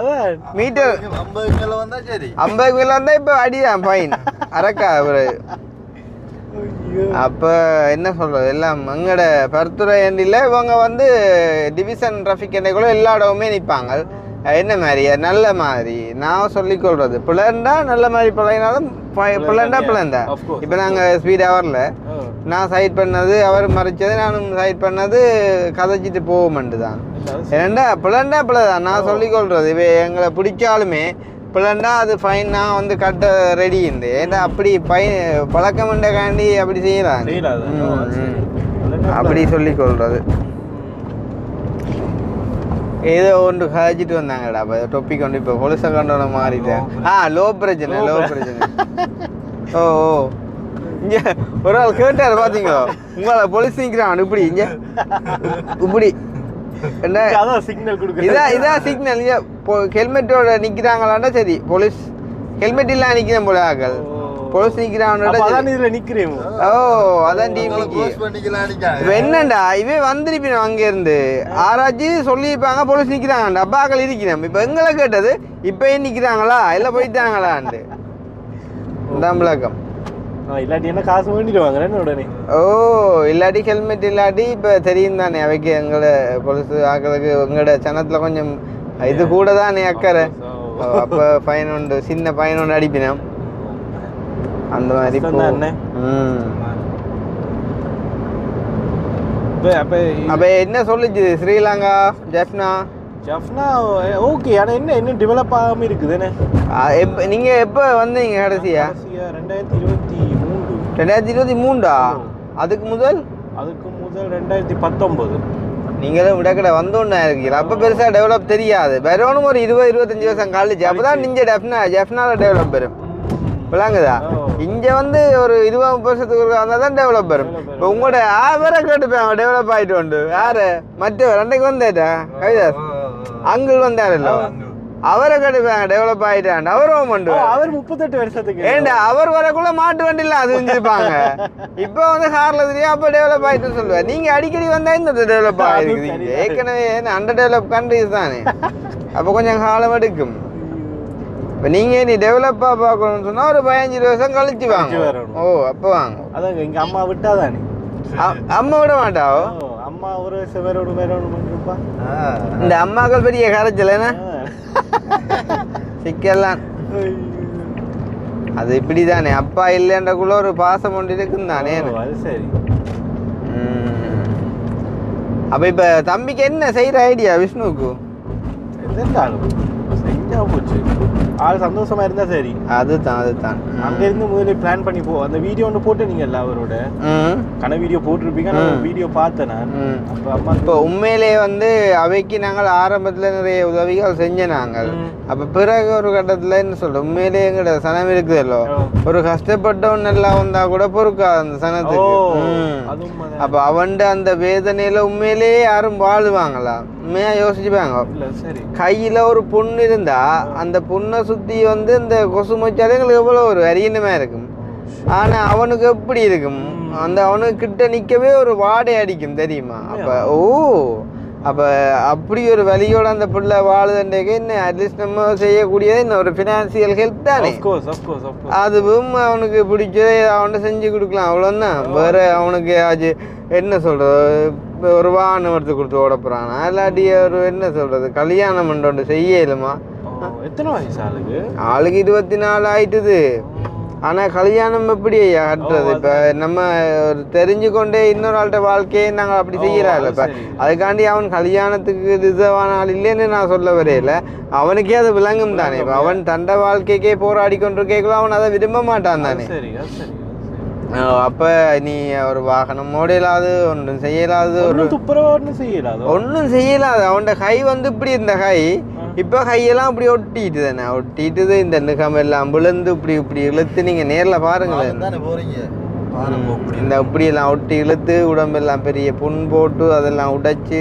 மீட்டர் 50 மேல வந்தா சரி. 50 மேல வந்தா இப்ப அடிதான் ஃபைன் அரக்கா. அப்ப என்ன சொல்றது, எல்லாம் எங்கட பருத்துறை எண்டில இவங்க வந்து டிவிஷன் டிராஃபிக் எண்டைக்குள்ள எல்லா இடமுமே நிற்பாங்க. என்ன மாதிரி நல்ல மாதிரி நான் சொல்லிக்கொள்றது பிள்ளைண்டா நல்ல மாதிரி பிள்ளைனாலும் பிள்ளைண்டா. இப்போ நாங்கள் ஸ்பீடாக வரல, நான் சைட் பண்ணது அவர் மறைச்சது நானும் சைட் பண்ணது கதைச்சிட்டு போவோம்ண்டு தான். ஏன்னா பிள்ளைண்டா பிள்ளை தான் நான் சொல்லிக்கொள்றது. இப்போ எங்களை பிடிச்சாலுமே பிள்ளைண்டா அது ஃபைன் நான் வந்து கட்ட ரெடி உண்டு. ஏன்னா அப்படி பழக்கமண்டக்காண்டி அப்படி செய்யலாம் அப்படி சொல்லிக்கொள்றது. ஏதோ ஒன்று கழிச்சிட்டு வந்தாங்கடா. இப்போ டொப்பிக் கொண்டு இப்போ பொலிசை கண்டோட மாறிட்டேன். லோ பிரச்சனை. ஓ இங்கே ஒரு ஆள் கேட்டார் பார்த்தீங்களோ, உங்களை பொலிஸ் நிற்கிறான் இப்படி இங்கே இப்படி என்ன சிக்னல் கொடுக்கு. இதான் சிக்னல். இங்கே ஹெல்மெட்டோட நிற்கிறாங்களாண்டா சரி, போலீஸ் ஹெல்மெட் இல்லாம நிற்கிறேன் போல ஆக்கள் போலீஸ் நிற்கிறான். ஓ அதான் என்னண்டா இவன் வந்திருப்பின அங்க இருந்து ஆராய்ச்சி சொல்லியிருப்பாங்க போலீஸ் நிற்கிறாங்கண்டா. அப்பாக்கள் இருக்கிறேன். இப்போ எங்களை கேட்டது இப்பயும் நிற்கிறாங்களா இல்லை போயிட்டாங்களான்ட்டு தான் விளக்கம். இல்லாட்டி என்ன காசு வேண்டிடுவாங்க உடனே. ஓ இல்லாட்டி ஹெல்மெட் இல்லாட்டி இப்போ தெரியும் தானே அவைக்கு எங்களோட போலீஸ் ஆக்களுக்கு எங்களோட சனத்துல கொஞ்சம் இது கூட தானே அக்கறை. அப்போ ஃபைன் உண்டு, சின்ன ஃபைன் ஒன்று அடிப்பினோம் அந்த மாதிரி. அப்ப என்ன சொல்லுச்சு ஸ்ரீலங்கா ஜெஃப்னா? ஓகே. ஆனா என்ன டெவலப் ஆகாம இருக்குதுன்னு. நீங்க எப்ப வந்தீங்க கடைசியா? 2023. அதுக்கு முதல் 2019. நீங்களும் விடக்கடை வந்தோன்னா இருக்கீங்களா? அப்ப பெருசா டெவலப் தெரியாது. வரணும் ஒரு 20-25 வருஷம் கழிச்சு அப்பதான் நீங்க ஜெஃப்னால டெவலப் வரும். விளங்குதா? இங்க வந்து ஒரு 20-30 வருஷத்துக்கு வந்தா தான் டெவலப் வரும். இப்போ உங்களோட வேற கேட்டுப்பாங்க டெவலப் ஆயிட்டு உண்டு. யாரு மற்றவர் அன்றைக்கு வந்தேட்டா கவிதாஸ் அங்கிள் வந்தாருல்ல, அவரை கேட்டுப்பாங்க டெவலப் ஆயிட்டான். அவரும் அவர் 38 வருஷத்துக்கு ஏண்டா அவர் வரக்குள்ள மாட்டு வண்டிலாம் அது செஞ்சிருப்பாங்க. இப்போ வந்து கார்ல தெரியும் அப்ப டெவலப் ஆயிட்டு சொல்லுவார். நீங்க அடிக்கடி வந்தா இந்த டெவலப் ஆயிருக்குது. ஏற்கனவே அண்டர் டெவலப் கண்ட்ரிஸ் தானே, அப்போ கொஞ்சம் காலம் எடுக்கும். இப்போ நீங்கள் நீ டெவலப்பாக பார்க்கணும்னு சொன்னால் ஒரு 15 வருஷம் கழிச்சு வாங்க. ஓ அப்போ வாங்க. அதான் இங்கே அம்மா விட்டாதானே. அம்மா விட மாட்டாவோ? அம்மா ஒரு வருஷம் வேற ஒன்று. இந்த அம்மாக்கள் பெரிய கரைச்சலன்னா சிக்கலாம். அது இப்படி தானே, அப்பா இல்லைன்றக்குள்ள ஒரு பாசம் ஒன்று இருக்குன்னு தானே. அது சரி. அப்போ இப்போ தம்பிக்கு என்ன செய்கிற ஐடியா விஷ்ணுவுக்கு? செஞ்சா போச்சு. ஆள் சந்தோஷமா இருந்தா சரி. அதுதான் அங்க இருந்து முதல்ல பிளான் பண்ணி போ. அந்த வீடியோ ஒன்று போட்டீங்கல்ல அவரோட கன வீடியோ போட்டிருப்பீங்க. நான் வீடியோ பார்த்தேன் நான். அப்போ அம்மா இப்போ உண்மையிலேயே வந்து அவைக்கு நாங்கள் ஆரம்பத்தில் நிறைய உதவிகள் செஞ்ச நாங்கள். அப்போ பிறகு ஒரு கட்டத்தில் என்ன சொல்கிறோம், உண்மையிலேயே எங்கட சனம் இருக்குதல்லோ, ஒரு கஷ்டப்பட்டவன் நல்லா வந்தால் கூட பொறுக்காது அந்த சனத்துக்கு. அப்போ அவன்ட அந்த வேதனையில் உண்மையிலேயே யாரும் வாழுவாங்களா? உண்மையாக யோசிச்சுப்பாங்க. கையில் ஒரு பொண்ணு இருந்தா அந்த பொண்ணை சுற்றி வந்து இந்த கொசு மச்சாலே எங்களுக்கு எவ்வளோ ஒரு அரியணமா இருக்கும். ஆனால் அவனுக்கு எப்படி இருக்கும், அந்த அவனுக்கு கிட்ட நிற்கவே ஒரு வாடை அடிக்கும் தெரியுமா? அப்போ அப்படி ஒரு வழியோட அந்த பிள்ளை வாழுதுன்றக்கு என்ன அட்லீஸ்ட் நம்ம செய்யக்கூடியது என்ன ஒரு ஃபினான்சியல் ஹெல்ப் தானே. அதுவும் அவனுக்கு பிடிச்சதை அவன்கிட்ட செஞ்சு கொடுக்கலாம், அவ்வளோதான். வேற அவனுக்கு அது என்ன சொல்கிறது, ஒரு வாகனம் எடுத்து கொடுத்து ஓட போகிறானா, இல்லாட்டி ஒரு என்ன சொல்கிறது கல்யாணம் ஒன்று செய்யலுமா? எத்தனை வயசு ஆளுக்கு? ஆளுக்கு 24 ஆயிட்டுது. ஆனால் கல்யாணம் எப்படி கட்டுறது? இப்போ நம்ம தெரிஞ்சு கொண்டே இன்னொரு ஆள்கிட்ட வாழ்க்கையை நாங்கள் அப்படி செய்யறாள். இப்போ அதுக்காண்டி அவன் கல்யாணத்துக்கு ரிசர்வான ஆள் இல்லைன்னு நான் சொல்ல வரையில, அவனுக்கே அது விளங்கும் தானே. இப்போ அவன் தண்டை வாழ்க்கைக்கே போராடி கொண்டிருக்கேக்குள்ள அவன் அதை விரும்ப மாட்டான் தானே. அப்போ நீ ஒரு வாகனம் ஓடையிலாது, ஒன்றும் செய்யலாது, ஒன்றும் செய்யலாது. அவன்கிட்ட கை வந்து இப்படி இருந்த கை இப்போ கையெல்லாம் இப்படி ஒட்டிட்டு தானே, ஒட்டிட்டுது. இந்த நிகம் எல்லாம் விழுந்து இப்படி இப்படி இழுத்து நீங்கள் நேரில் பாருங்களேன். இந்த இப்படியெல்லாம் ஒட்டி இழுத்து உடம்பெல்லாம் பெரிய புண் போட்டு அதெல்லாம் உடைச்சி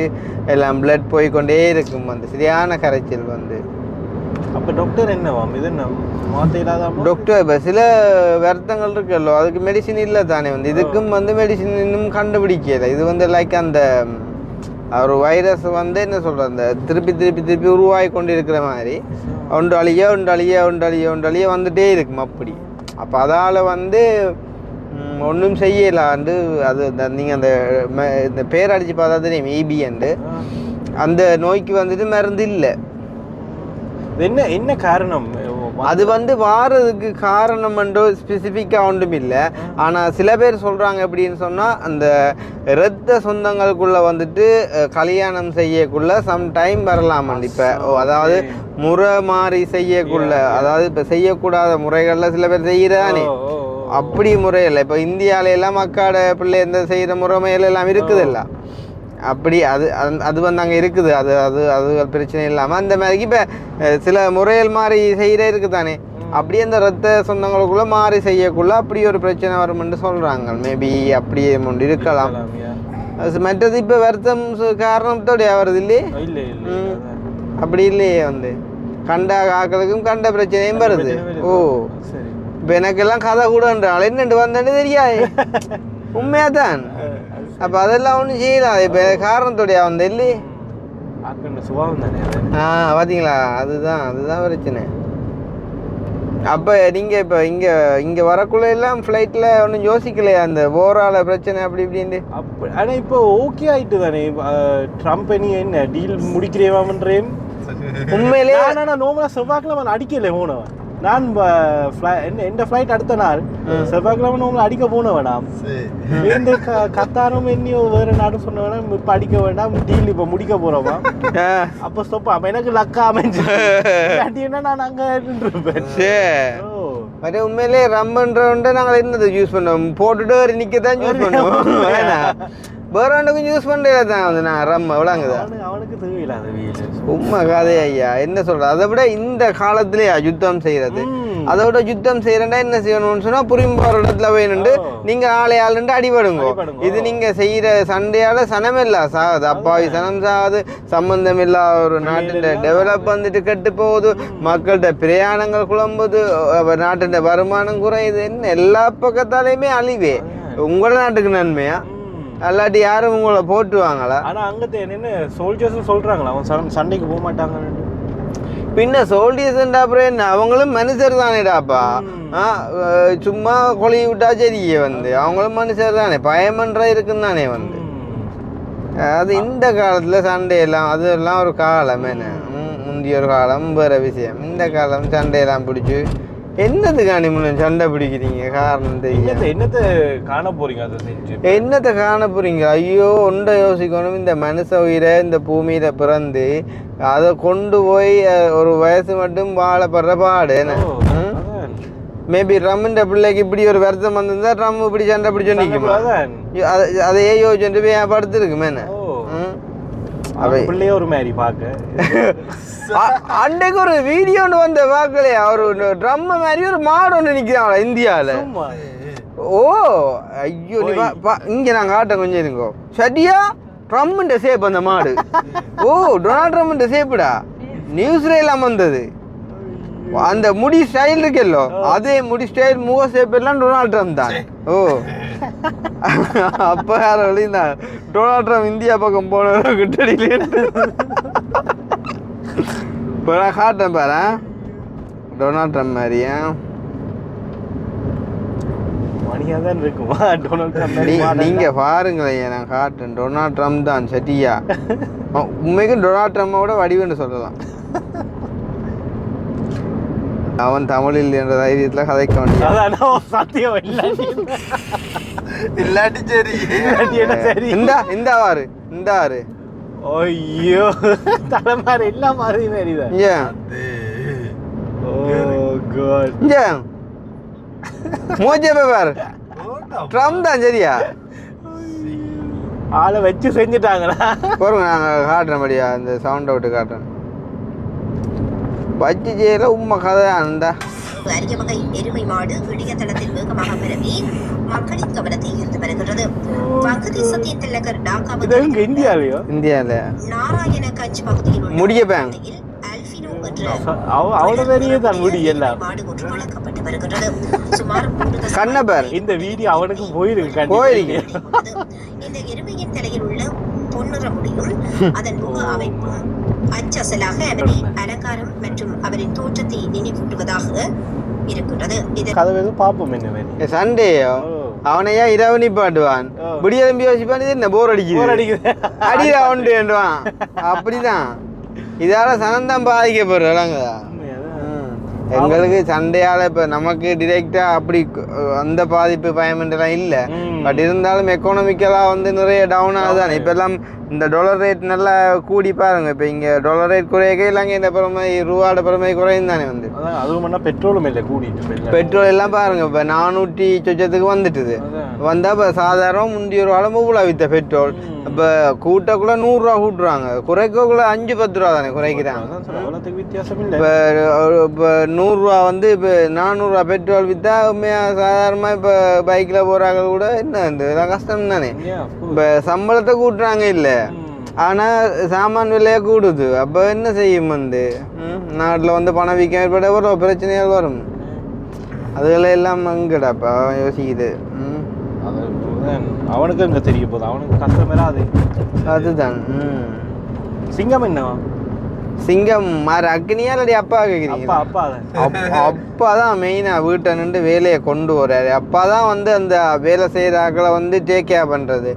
எல்லாம் பிளட் போய்கொண்டே இருக்கும். அந்த சரியான கரைச்சல் வந்து. அப்போ டாக்டர் என்னவாம் இது என்ன டாக்டர் இப்போ சில வருத்தங்கள் இருக்குல்லோ, அதுக்கு மெடிசின் இல்லை தானே. வந்து இதுக்கும் வந்து மெடிசின் இன்னும் கண்டுபிடிக்கல. இது வந்து லைக் அந்த ஒரு வைரஸ் வந்து என்ன சொல்கிறது, அந்த திருப்பி உருவாகி கொண்டு இருக்கிற மாதிரி ஒன்று அழிய வந்துட்டே இருக்கும் அப்படி. அப்போ அதால் வந்து ஒன்றும் செய்யலாண்டு. அது நீங்கள் இந்த பேர் அடித்து பார்த்தா தெரியும், EBன்னு. அந்த நோய்க்கு வந்துட்டு மருந்து இல்லை. என்ன காரணம்? அது வந்து வாரதுக்கு காரணம் என்றோ ஸ்பெசிஃபிக்காக ஒன்றும் இல்லை. ஆனால் சில பேர் சொல்கிறாங்க எப்படின்னு சொன்னால், அந்த இரத்த சொந்தங்களுக்குள்ளே வந்துட்டு கல்யாணம் செய்யக்குள்ள சம்டைம் வரலாமாண்டு. இப்போ அதாவது முறை மாறி செய்யக்குள்ள, அதாவது இப்போ செய்யக்கூடாத முறைகளில் சில பேர் செய்கிறானே, அப்படி முறையில் இப்போ இந்தியாவிலெல்லாம் மக்காட பிள்ளை எந்த செய்கிற முறைமையில எல்லாம் இருக்குதில்ல, அப்படி அது வந்து அங்கே இருக்குது. அது பிரச்சனை இல்லாமல் அந்த மாதிரி இப்போ சில முறைகள் மாறி செய்கிற இருக்குது தானே. அப்படியே அந்த ரத்த சொந்தங்களுக்குள்ளே மாறி செய்யக்குள்ள அப்படி ஒரு பிரச்சனை வரும்னு சொல்கிறாங்க. மேபி அப்படியே ஒன்று இருக்கலாம். மற்றது இப்போ வருத்தம் காரணத்தோடைய வருது இல்லையே, அப்படி இல்லையே. வந்து கண்ட ஆக்களுக்கும் கண்ட பிரச்சனையும் வருது. இப்போ எனக்கெல்லாம் கதை கூடன்றாள் என்னென்று வந்தேன்னு தெரியாது, உண்மையாதான். அப்போ அதெல்லாம் ஒன்றும் செய்யலாம். இப்போ காரணத்தோடைய வந்து இல்லையே. பார்த்தீங்களா, அதுதான் பிரச்சனை. அப்போ நீங்கள் இப்போ இங்கே வரக்குள்ள எல்லாம் ஃப்ளைட்டில் ஒன்றும் யோசிக்கலையா அந்த ஓவரால பிரச்சனை அப்படி இப்படின்ட்டு? ஆனால் இப்போ ஓகே ஆகிட்டு தானே ட்ரம்ப். நீ என்ன டீல் முடிக்கிறேவாமன்றேன் உண்மையிலே. ஆனால் நோமலாக செவ்வாய்க்கில் அவன் அடிக்கலை போனவன். நான் எந்த ஃப்ளைட் அடுத்த நாள் செவ்வாய்க்கிழமை உங்களை அடிக்க போனவேணாம். இந்த கத்தாரும் என்னையோ வேற நாடும் சொன்னவேனா இப்போ அடிக்க வேண்டாம், டீல் இப்போ முடிக்க போறோமா. அப்போ ஸ்டோப்பா எனக்கு லக்கா அமைஞ்சு நான் அங்கே இருப்பேன். மற்ற உண்மையிலே ரம்மன்றவன்ட்டு நாங்கள் என்னது யூஸ் பண்ணோம், போட்டுட்டு ஒரு நிற்க தான் யூஸ் பண்ணுவோம். வேற ஒன்றுக்கும் யூஸ் பண்ணுறதா தான் வந்து நான் ரம்ம விளாங்குதா அவனுக்கு தேவையில்லாத உண்மை கதை ஐயா. என்ன சொல்கிறது, அதை விட இந்த காலத்துலேயா யுத்தம் செய்கிறது, அதை விட யுத்தம் செய்கிறேன்டா என்ன செய்யணும்னு சொன்னால் புரியும்போற இடத்துல வேணுண்டு நீங்கள் ஆளுண்டு அடிபடுங்க. இது நீங்கள் செய்கிற சண்டையால் சனமில்லா சாகுது, அப்பாவி சனம் சாகுது, சம்பந்தம் இல்லாத ஒரு நாட்டின் டெவலப் வந்துட்டு கெட்டு போகுது, மக்கள்கிட்ட பிரயாணங்கள் குழம்புது, நாட்டின் வருமானம் குறையுது, என்ன எல்லா பக்கத்தாலையுமே அழிவே. உங்களோட நாட்டுக்கு நன்மையா அல்லாட்டி யாரும் உங்களை போட்டுவாங்களா? ஆனால் அங்கே என்ன சோல்ஜர்ஸும் சொல்கிறாங்களா அவன் சண்டைக்கு போக மாட்டாங்கன்னு. பின்ன சோல்ஜர்ஸ்ன்றா அப்புறம் என்ன, அவங்களும் மனுஷர் தானேடாப்பா. சும்மா கொலை விட்டா சரியே வந்து அவங்களும் மனுஷர் தானே, பயமன்ற இருக்குன்னு தானே வந்து. அது இந்த காலத்தில் சண்டையெல்லாம் அதெல்லாம் ஒரு காலம் என்ன, முந்தைய ஒரு காலம் வேறு விஷயம். இந்த காலம் சண்டையெல்லாம் பிடிச்சி என்னத்துக்காண்டி முன்ன சண்டை பிடிக்கிறீங்க காரணம் தெரியும் என்னத்தை காண போறீங்க அதை செஞ்சு என்னத்தை காண போறீங்க ஐயோ ஒன்றை யோசிக்கணும் இந்த மனுஷ உயிரை இந்த பூமியில பிறந்து அதை கொண்டு போய் ஒரு வயசு மட்டும் வாழப்படுற பாடு மேபி ரம்முன்ற பிள்ளைக்கு இப்படி ஒரு வருத்தம் வந்திருந்தா ரம் இப்படி சண்டை பிடிச்சு நிற்குமா அதையே யோசிச்சுட்டு போய் படுத்துருக்குமே பிள்ளைய ஒரு மாதிரி பார்க்க அன்றைக்கு ஒரு வீடியோ ஒன்று வந்த பார்க்கலையா ஒரு ட்ரம் மாதிரி ஒரு மாடு ஒன்று நிற்கிறாங்களா இந்தியாவில் ஓ ஐயோ நீ இங்கே நாங்கள் ஆட்டம் கொஞ்சம் இருங்கோ சரியா ட்ரம்முன்ற சேப் அந்த மாடு ஓ டொனால்ட் ட்ரம்முன்ற சேப்புடா நியூஸ்ல எல்லாம் வந்தது அந்த முடி ஸ்டைல் இருக்கல்லோ அதே முடி ஸ்டைல் முக சேப் எல்லாம் டொனால்ட் ட்ரம்ப் தான் ஓ அப்போ யார வழிந்தான் டொனால்ட் ட்ரம்ப் இந்தியா பக்கம் போன கிட்டடியிலே இப்போ நான் காட்டேன் பாரு டொனால்ட் ட்ரம்ப் மாதிரியா மணியாதான் இருக்குமா டொனால்ட் ட்ரம்ப் நீங்க பாருங்களேன் நான் காட்டுறேன் டொனால்ட் ட்ரம்ப் தான் சரியா உண்மைக்கும் டொனால்ட் ட்ரம்போட வடிவுன்னு சொல்லலாம் அவன் தமிழில் என்ற தைரியத்தில் கதைக்க வேண்டிய சத்தியம் இல்லாட்டி சரி இந்த வாரு ஐயோ தலைமாரி எல்லாம் மாறி மாறிதான் மோஜே பேப்பர் ட்ரம்ப் தான் சரியா ஆளை வச்சு செஞ்சுட்டாங்களா போருங்க நாங்கள் காட்டுறபடியா இந்த சவுண்ட் அவுட்டு காட்டுறேன் பச்சை செய்யல உண்மை கதை அந்த அரிய வகை எருமை மாடு இணையதளத்தில் வேகமாக பரவி மக்களின் கவனத்தை ஈர்த்து வருகிறது. வங்கதேசத்தின் தலைநகர் டாக்காவில் இந்தியாவில நாராயணகஞ்ச் பகுதியில் உள்ள முடிய பேங்க் அல்பினோ என்ற அவ்வளவு பெரிய தான் முடியல மாடு ஒன்று வளர்க்கப்பட்டு வருகிறது. சுமார் கண்ணபர் இந்த வீடியோ அவனுக்கு போயிருக்கு இந்த எருமையின் தலையில் உள்ள பொன்னிற முடியும் அதன் முக அமைப்பும் அச்சசலாக அவரை அலங்காரம் மற்றும் அவரின் தோற்றத்தை நினைவூட்டுவதாக இருக்கின்றது. சண்டேயோ அவனையா இரவு நிப்பாட்டுவான் விடியெலும்பி யோசிப்பான் என்ன போர் அடிக்குது அடியா உண்டுவான் அப்படிதான் இதால சனந்தான் பாதிக்கப்படுறாங்க. எங்களுக்கு சண்டையால் இப்போ நமக்கு டிரெக்டாக அப்படி அந்த பாதிப்பு பயமெல்லாம் இல்லை. பட் இருந்தாலும் எக்கனாமிக்கலாக வந்து நிறைய டவுன் ஆகுதானே. இப்போ எல்லாம் இந்த டாலர் ரேட் நல்லா கூடி பாருங்க. இப்போ இங்கே டாலர் ரேட் குறையவே இல்லைங்க, இந்த பிறமை ரூபாட பிறமை குறையும் தானே வந்து. அதுவும் பெட்ரோலும் இல்லை கூடிட்டு. பெட்ரோல் எல்லாம் பாருங்க இப்போ 400 சொச்சத்துக்கு வந்துட்டுது. வந்தால் இப்போ சாதாரண முந்தி ஒரு அளவு இவ்வளோ வித்த பெட்ரோல் இப்போ கூட்டக்குள்ள 100 ரூபா கூட்டுறாங்க, குறைக்கக்குள்ள 5-10 ரூபா தானே குறைக்கிறாங்க. இப்போ 100 ரூபா வந்து இப்போ 400 ரூபா பெட்ரோல் விற்றா உண்மையாக சாதாரணமாக இப்போ பைக்கில் போகிறாங்க கூட என்ன இதெல்லாம் கஷ்டம் தானே. இப்போ சம்பளத்தை கூட்டுறாங்க இல்லை, ஆனால் சாமான் விலையை கூடுது. அப்போ என்ன செய்யும் வந்து நாட்டில் வந்து பணம் விற்க ஏற்பட ஒரு பிரச்சனைகள் வரும். அதுகளை எல்லாம் அங்கடாப்பா யோசிக்குது. அவனுக்கு அங்கே தெரிய போகுது, அவனுக்கு கஷ்டமேரா அது. அதுதான் சிங்கம் என்ன சிங்கம் மாதிரி அக்னியா இல்லாடி அப்பா கேட்குறீங்க? அப்பா தான் மெயினாக வீட்டை நின்று வேலையை கொண்டு வர்றாரு. அப்பா தான் வந்து அந்த வேலை செய்கிறாக்களை வந்து டேக் கேர் பண்ணுறது.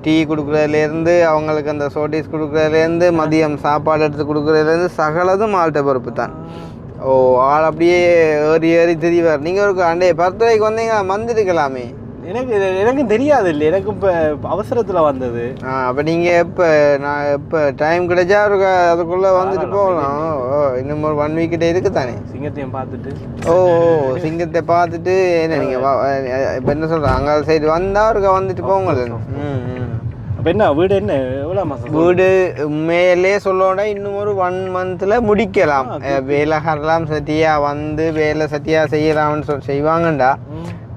டீ கொடுக்குறதுலேருந்து அவங்களுக்கு அந்த சோட்டீஸ் கொடுக்குறதுலேருந்து மதியம் சாப்பாடு எடுத்து கொடுக்குறதுலேருந்து சகலதும் ஆள்கிட்ட பொறுப்பு தான். ஆள் அப்படியே ஏறி தெரியவார். நீங்கள் ஒரு அண்டே 10 ரூபாய்க்கு வந்தீங்க வந்துருக்கலாமே. எனக்கு தெரியாது இல்லை, எனக்கு இப்போ அவசரத்தில் வந்தது. அப்போ நீங்கள் எப்போ டைம் கிடைச்சா அதுக்குள்ளே வந்துட்டு போகலாம். இன்னும் ஒரு 1 வீக்கிட்ட இருக்கு தானே. சிங்கத்தையும் பார்த்துட்டு சிங்கத்தை பார்த்துட்டு என்ன நீங்கள் இப்போ என்ன சொல்கிறேன் அங்கே சைடு வந்தால் அவருக்கு வந்துட்டு போங்க. அப்போ என்ன வீடு என்ன எவ்வளோ மாதம் வீடு மேலே சொல்லோட இன்னும் ஒரு 1 மந்த்தில் முடிக்கலாம். வேலைகாரெல்லாம் சத்தியாக வந்து வேலை சத்தியாக செய்யலாம்னு செய்வாங்கண்டா.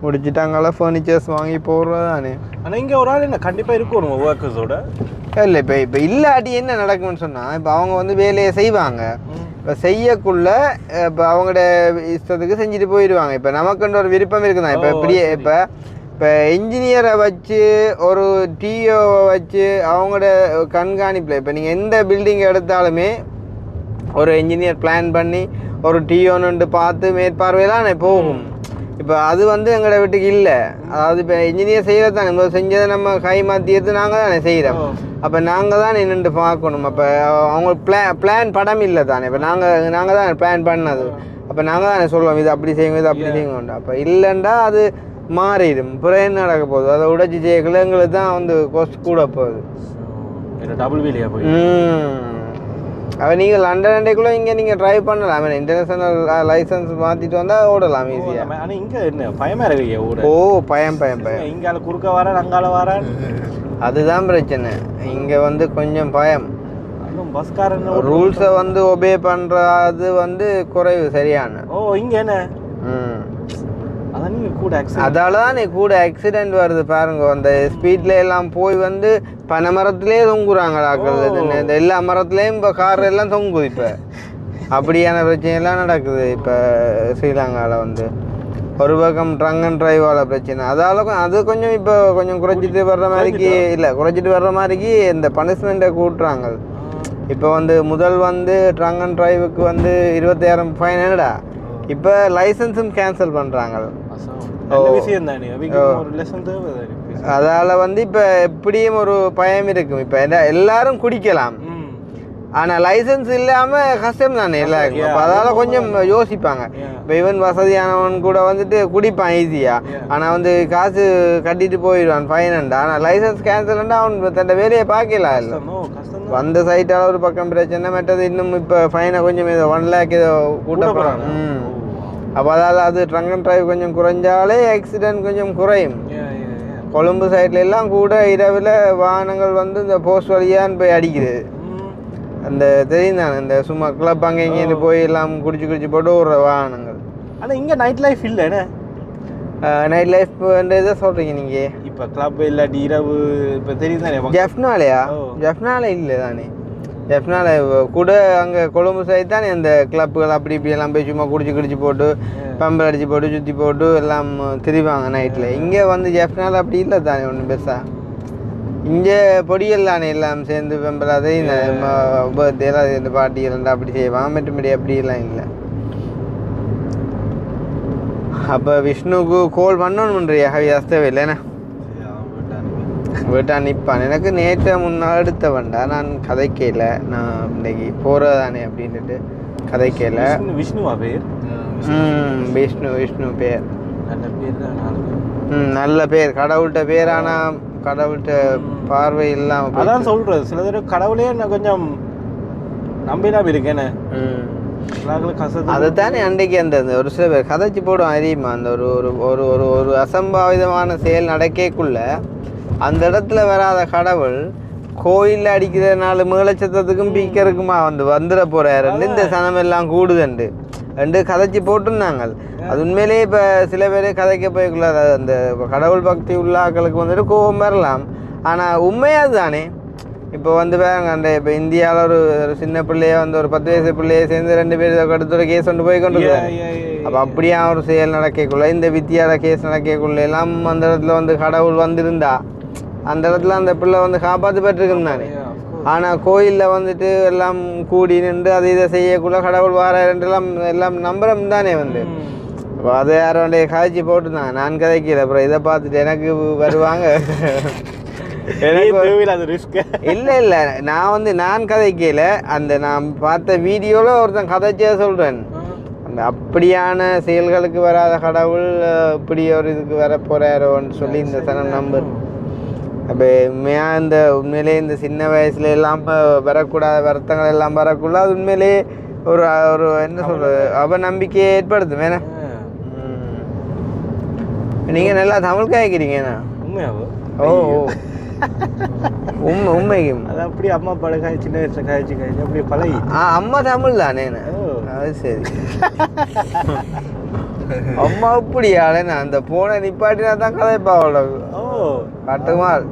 முடிச்சுட்டாங்களா ஃபர்னிச்சர்ஸ் வாங்கி போடுறது தானே. ஆனால் இங்கே ஒரு ஆள் என்ன கண்டிப்பாக இருக்கணும் ஒர்க்கர்ஸோட. இல்லை இப்போ இல்லாட்டி என்ன நடக்கும்னு சொன்னால் இப்போ அவங்க வந்து வேலையை செய்வாங்க. இப்போ செய்யக்குள்ள இப்போ அவங்களோட இஷ்டத்துக்கு செஞ்சுட்டு போயிடுவாங்க. இப்போ நமக்குன்ற ஒரு விருப்பம் இருக்குதான். இப்போ இப்படியே இப்போ இன்ஜினியரை வச்சு ஒரு டிஓவை வச்சு அவங்களோட கண்காணிப்பில் இப்போ நீங்கள் எந்த பில்டிங் எடுத்தாலுமே ஒரு இன்ஜினியர் பிளான் பண்ணி ஒரு டிஓன்னு பார்த்து மேற்பார்வையெல்லாம் போகும். இப்போ அது வந்து எங்களோட வீட்டுக்கு இல்லை. அதாவது இப்போ இன்ஜினியர் செய்கிறது தானே, நம்ம செஞ்சதை நம்ம கை மாற்றி எடுத்து நாங்கள் தானே செய்கிறோம். அப்போ நாங்கள் தான் நின்று பார்க்கணும். அப்போ அவங்க பிளான் படம் இல்லை தானே. இப்போ நாங்கள் தான் பிளான் பண்ணது. அப்போ நாங்கள் தானே சொல்லுவோம் இது அப்படி செய்யுங்க இது அப்படி செய்யுங்க. அப்போ இல்லைண்டா அது மாறிடும். அப்புறம் என்ன நடக்க போகுது? அதை உடைச்சி செய்யக்குள்ள எங்களுக்கு தான் வந்து காஸ்ட் கூட போகுது. டபுள் வீலியா போய் அப்போ நீங்கள் லண்டன் அண்டைக்குள்ளே இங்கே நீங்கள் ட்ரைவ் பண்ணலாம். இன்டர்நேஷனல் லைசன்ஸ் மாற்றிட்டு வந்தால் ஓடலாம் ஈஸியாக. ஆனால் இங்கே என்ன பயமாக இருக்கு ஓட? ஓ பயம் இங்கால குறுக்க வரேன் அங்கால வரேன், அதுதான் பிரச்சனை. இங்கே வந்து கொஞ்சம் பயம். பஸ்காரன் ரூல்ஸை வந்து ஒபே பண்ணுறது வந்து குறைவு சரியான. ஓ இங்கே என்ன அதால தான் கூட ஆக்சிடென்ட் வருது பாருங்க. அந்த ஸ்பீட்ல எல்லாம் போய் வந்து பனை மரத்திலே தொங்குறாங்களாக்கள். இந்த எல்லா மரத்துலேயும் இப்போ கார் எல்லாம் தொங்குது. இப்போ அப்படியான பிரச்சனைலாம் நடக்குது இப்போ ஸ்ரீலங்காவில். வந்து ஒரு பக்கம் ட்ரங்க் அண்ட் டிரைவால பிரச்சனை. அதால அது கொஞ்சம் இப்போ கொஞ்சம் குறைச்சிட்டு வர்ற மாதிரிக்கு இல்லை, குறைச்சிட்டு வர்ற மாதிரிக்கு இந்த பனிஷ்மெண்ட்டை கூட்டுறாங்க. இப்போ வந்து முதல் வந்து ட்ரங்க் அண்ட் டிரைவுக்கு வந்து 20,000 ஃபைன் என்னடா, இப்போ லைசன்ஸும் கேன்சல் பண்ணுறாங்க. அதால வந்து இப்போ எப்படியும் ஒரு பயம் இருக்கும். இப்போ எல்லாரும் குடிக்கலாம், ஆனால் லைசன்ஸ் இல்லாமல் கஷ்டம் தானே எல்லாருக்கும். அப்போ அதால் கொஞ்சம் யோசிப்பாங்க. இப்போ இவன் வசதியானவன் கூட வந்துட்டு குடிப்பான் ஈஸியாக, ஆனால் வந்து காசு கட்டிட்டு போயிடுவான் ஃபைனண்டா. ஆனால் லைசன்ஸ் கேன்சல்ண்டா அவன் தன் வேலையை பார்க்கலாம். இல்லை வந்த சைட்டால் ஒரு பக்கம் பிரச்சனை, மற்றது இன்னும் இப்போ ஃபைனை கொஞ்சம் ஏதோ 1 lakh ஏதோ கூட்ட போகிறாங்க. அப்போ அதால் அது ட்ரங்க் அண்ட் டிரைவ் கொஞ்சம் குறைஞ்சாலே ஆக்சிடென்ட் கொஞ்சம் குறையும். கொழும்பு சைட்ல எல்லாம் கூட இரவில் வாகனங்கள் வந்து இந்த போஸ்ட் வழியான்னு போய் அடிக்குது. அந்த தெரியும் தானே, இந்த சும்மா கிளப் அங்கே இங்கேருந்து போய் எல்லாம் குடிச்சு போட்டு ஓடுற வாகனங்கள். ஆனால் இங்கே நைட் லைஃப் இல்லைண்ணே. நைட் லைஃப் இதை சொல்கிறீங்க நீங்கள்? இப்போ கிளப் இல்லாட்டி இரவு இப்போ தெரியும் தானே. ஜெஃப்னாலையா? ஜெஃப்னால இல்லை தானே. ஜெஃப்னால கூட அங்கே கொழும்பு சைடு தானே அந்த கிளப்புகள் அப்படி இப்படி எல்லாம் போய் சும்மா குடிச்சு போட்டு பம்பல் அடித்து போட்டு சுற்றி போட்டு எல்லாம் திரிவாங்க நைட்டில். இங்கே வந்து ஜெஃப்னால அப்படி இல்லை தானே ஒன்றும் பெருசாக. இங்கே பொடியல் தானே எல்லாம் சேர்ந்து பம்பல் அதை பர்த்டே எல்லாம் இந்த பார்ட்டி இருந்தால் அப்படி செய்வாங்க, மற்றபடி அப்படியெல்லாம் இல்லை. அப்போ விஷ்ணுக்கு கால் பண்ணணுன்றியா ஹவியாஸ்தவே இல்லைண்ணா? வீட்டா நிற்பான். எனக்கு நேற்று முன்னால் எடுத்த வேண்டாம், நான் கதைக்கல. நான் இன்னைக்கு போகிறதானே அப்படின்ட்டு கதைக்கல. விஷ்ணுவா பேர்? விஷ்ணு பேர். நல்ல பேர் தான். நல்ல பேர், கடவுள்கிட்ட பேர். ஆனால் கடவுள்கிட்ட பார்வை இல்லாமல் அதான் சொல்கிறது. சில தடவை கடவுளே நான் கொஞ்சம் நம்பிடாம இருக்கேன்னு. அதுதானே அன்றைக்கு அந்த ஒரு சில பேர் கதைச்சி போடும் அறியுமா. அந்த ஒரு அசம்பாவிதமான செயல் நடக்கக்குள்ள அந்த இடத்துல வராத கடவுள் கோயிலில் அடிக்கிற 4 மேலச்சத்தத்துக்கும் பீக்கருக்குமா வந்துட போறாருன்னு இந்த சனம் எல்லாம் கூடுதுண்டு ரெண்டு கதைச்சி போட்டிருந்தாங்க. அது உண்மையிலேயே இப்போ சில பேர் கதைக்க போய்க்குள்ள அந்த கடவுள் பக்தி உள்ள ஆக்களுக்கு வந்துட்டு கோபம் வரலாம். ஆனால் உண்மையாது தானே. இப்போ வந்து பாருங்க, அந்த இப்போ இந்தியாவில் ஒரு சின்ன பிள்ளைய வந்து ஒரு 10 வயசு பிள்ளைய சேர்ந்து 2 பேர் அடுத்த ஒரு கேஸ் கொண்டு போய் கொண்டு அப்போ அப்படியே ஒரு செயல் நடக்கக்குள்ள இந்த வித்தியால கேஸ் நடக்கக்குள்ள எல்லாம் அந்த இடத்துல வந்து கடவுள் வந்திருந்தா அந்த இடத்துல அந்த பிள்ளை வந்து காப்பாற்றப்பட்டிருக்குன்னு தானே. ஆனால் கோயிலில் வந்துட்டு எல்லாம் கூடி நின்று அதை இதை செய்யக்குள்ள கடவுள் வாரெல்லாம் எல்லாம் நம்புறம் தானே வந்து. அப்போ அதை யாரும் காய்ச்சி போட்டுருந்தாங்க. நான் கதைக்கல. அப்புறம் இதை பார்த்துட்டு எனக்கு வருவாங்க. இல்லை நான் கதைக்கல. அந்த நான் பார்த்த வீடியோவில் ஒருத்தன் கதைச்சே சொல்கிறேன். அந்த அப்படியான செயல்களுக்கு வராத கடவுள் இப்படி ஒரு இதுக்கு வர போறாரோன்னு சொல்லி இந்த சனம் நம்பர். அப்போ உண்மையிலே இந்த சின்ன வயசுல எல்லாம் வரக்கூடாத வருத்தங்கள் எல்லாம் வரக்குள்ள அது உண்மையிலே ஒரு ஒரு என்ன சொல்றது அவநம்பிக்கையை ஏற்படுத்தும். வேணா நீங்க நல்லா தமிழ் காய்க்கிறீங்கண்ணா. ஓ உண்மைக்கும் அது அப்படி அம்மா அப்பாட காய் சின்ன வயசுல காய்ச்சி அப்படி பழகி. அம்மா தமிழ் தானே? அது சரி. அம்மா அப்படியாளேண்ணா அந்த போனை நிப்பாட்டினா தான் கதைப்பா அவ்வளவு. கட்டுமாள்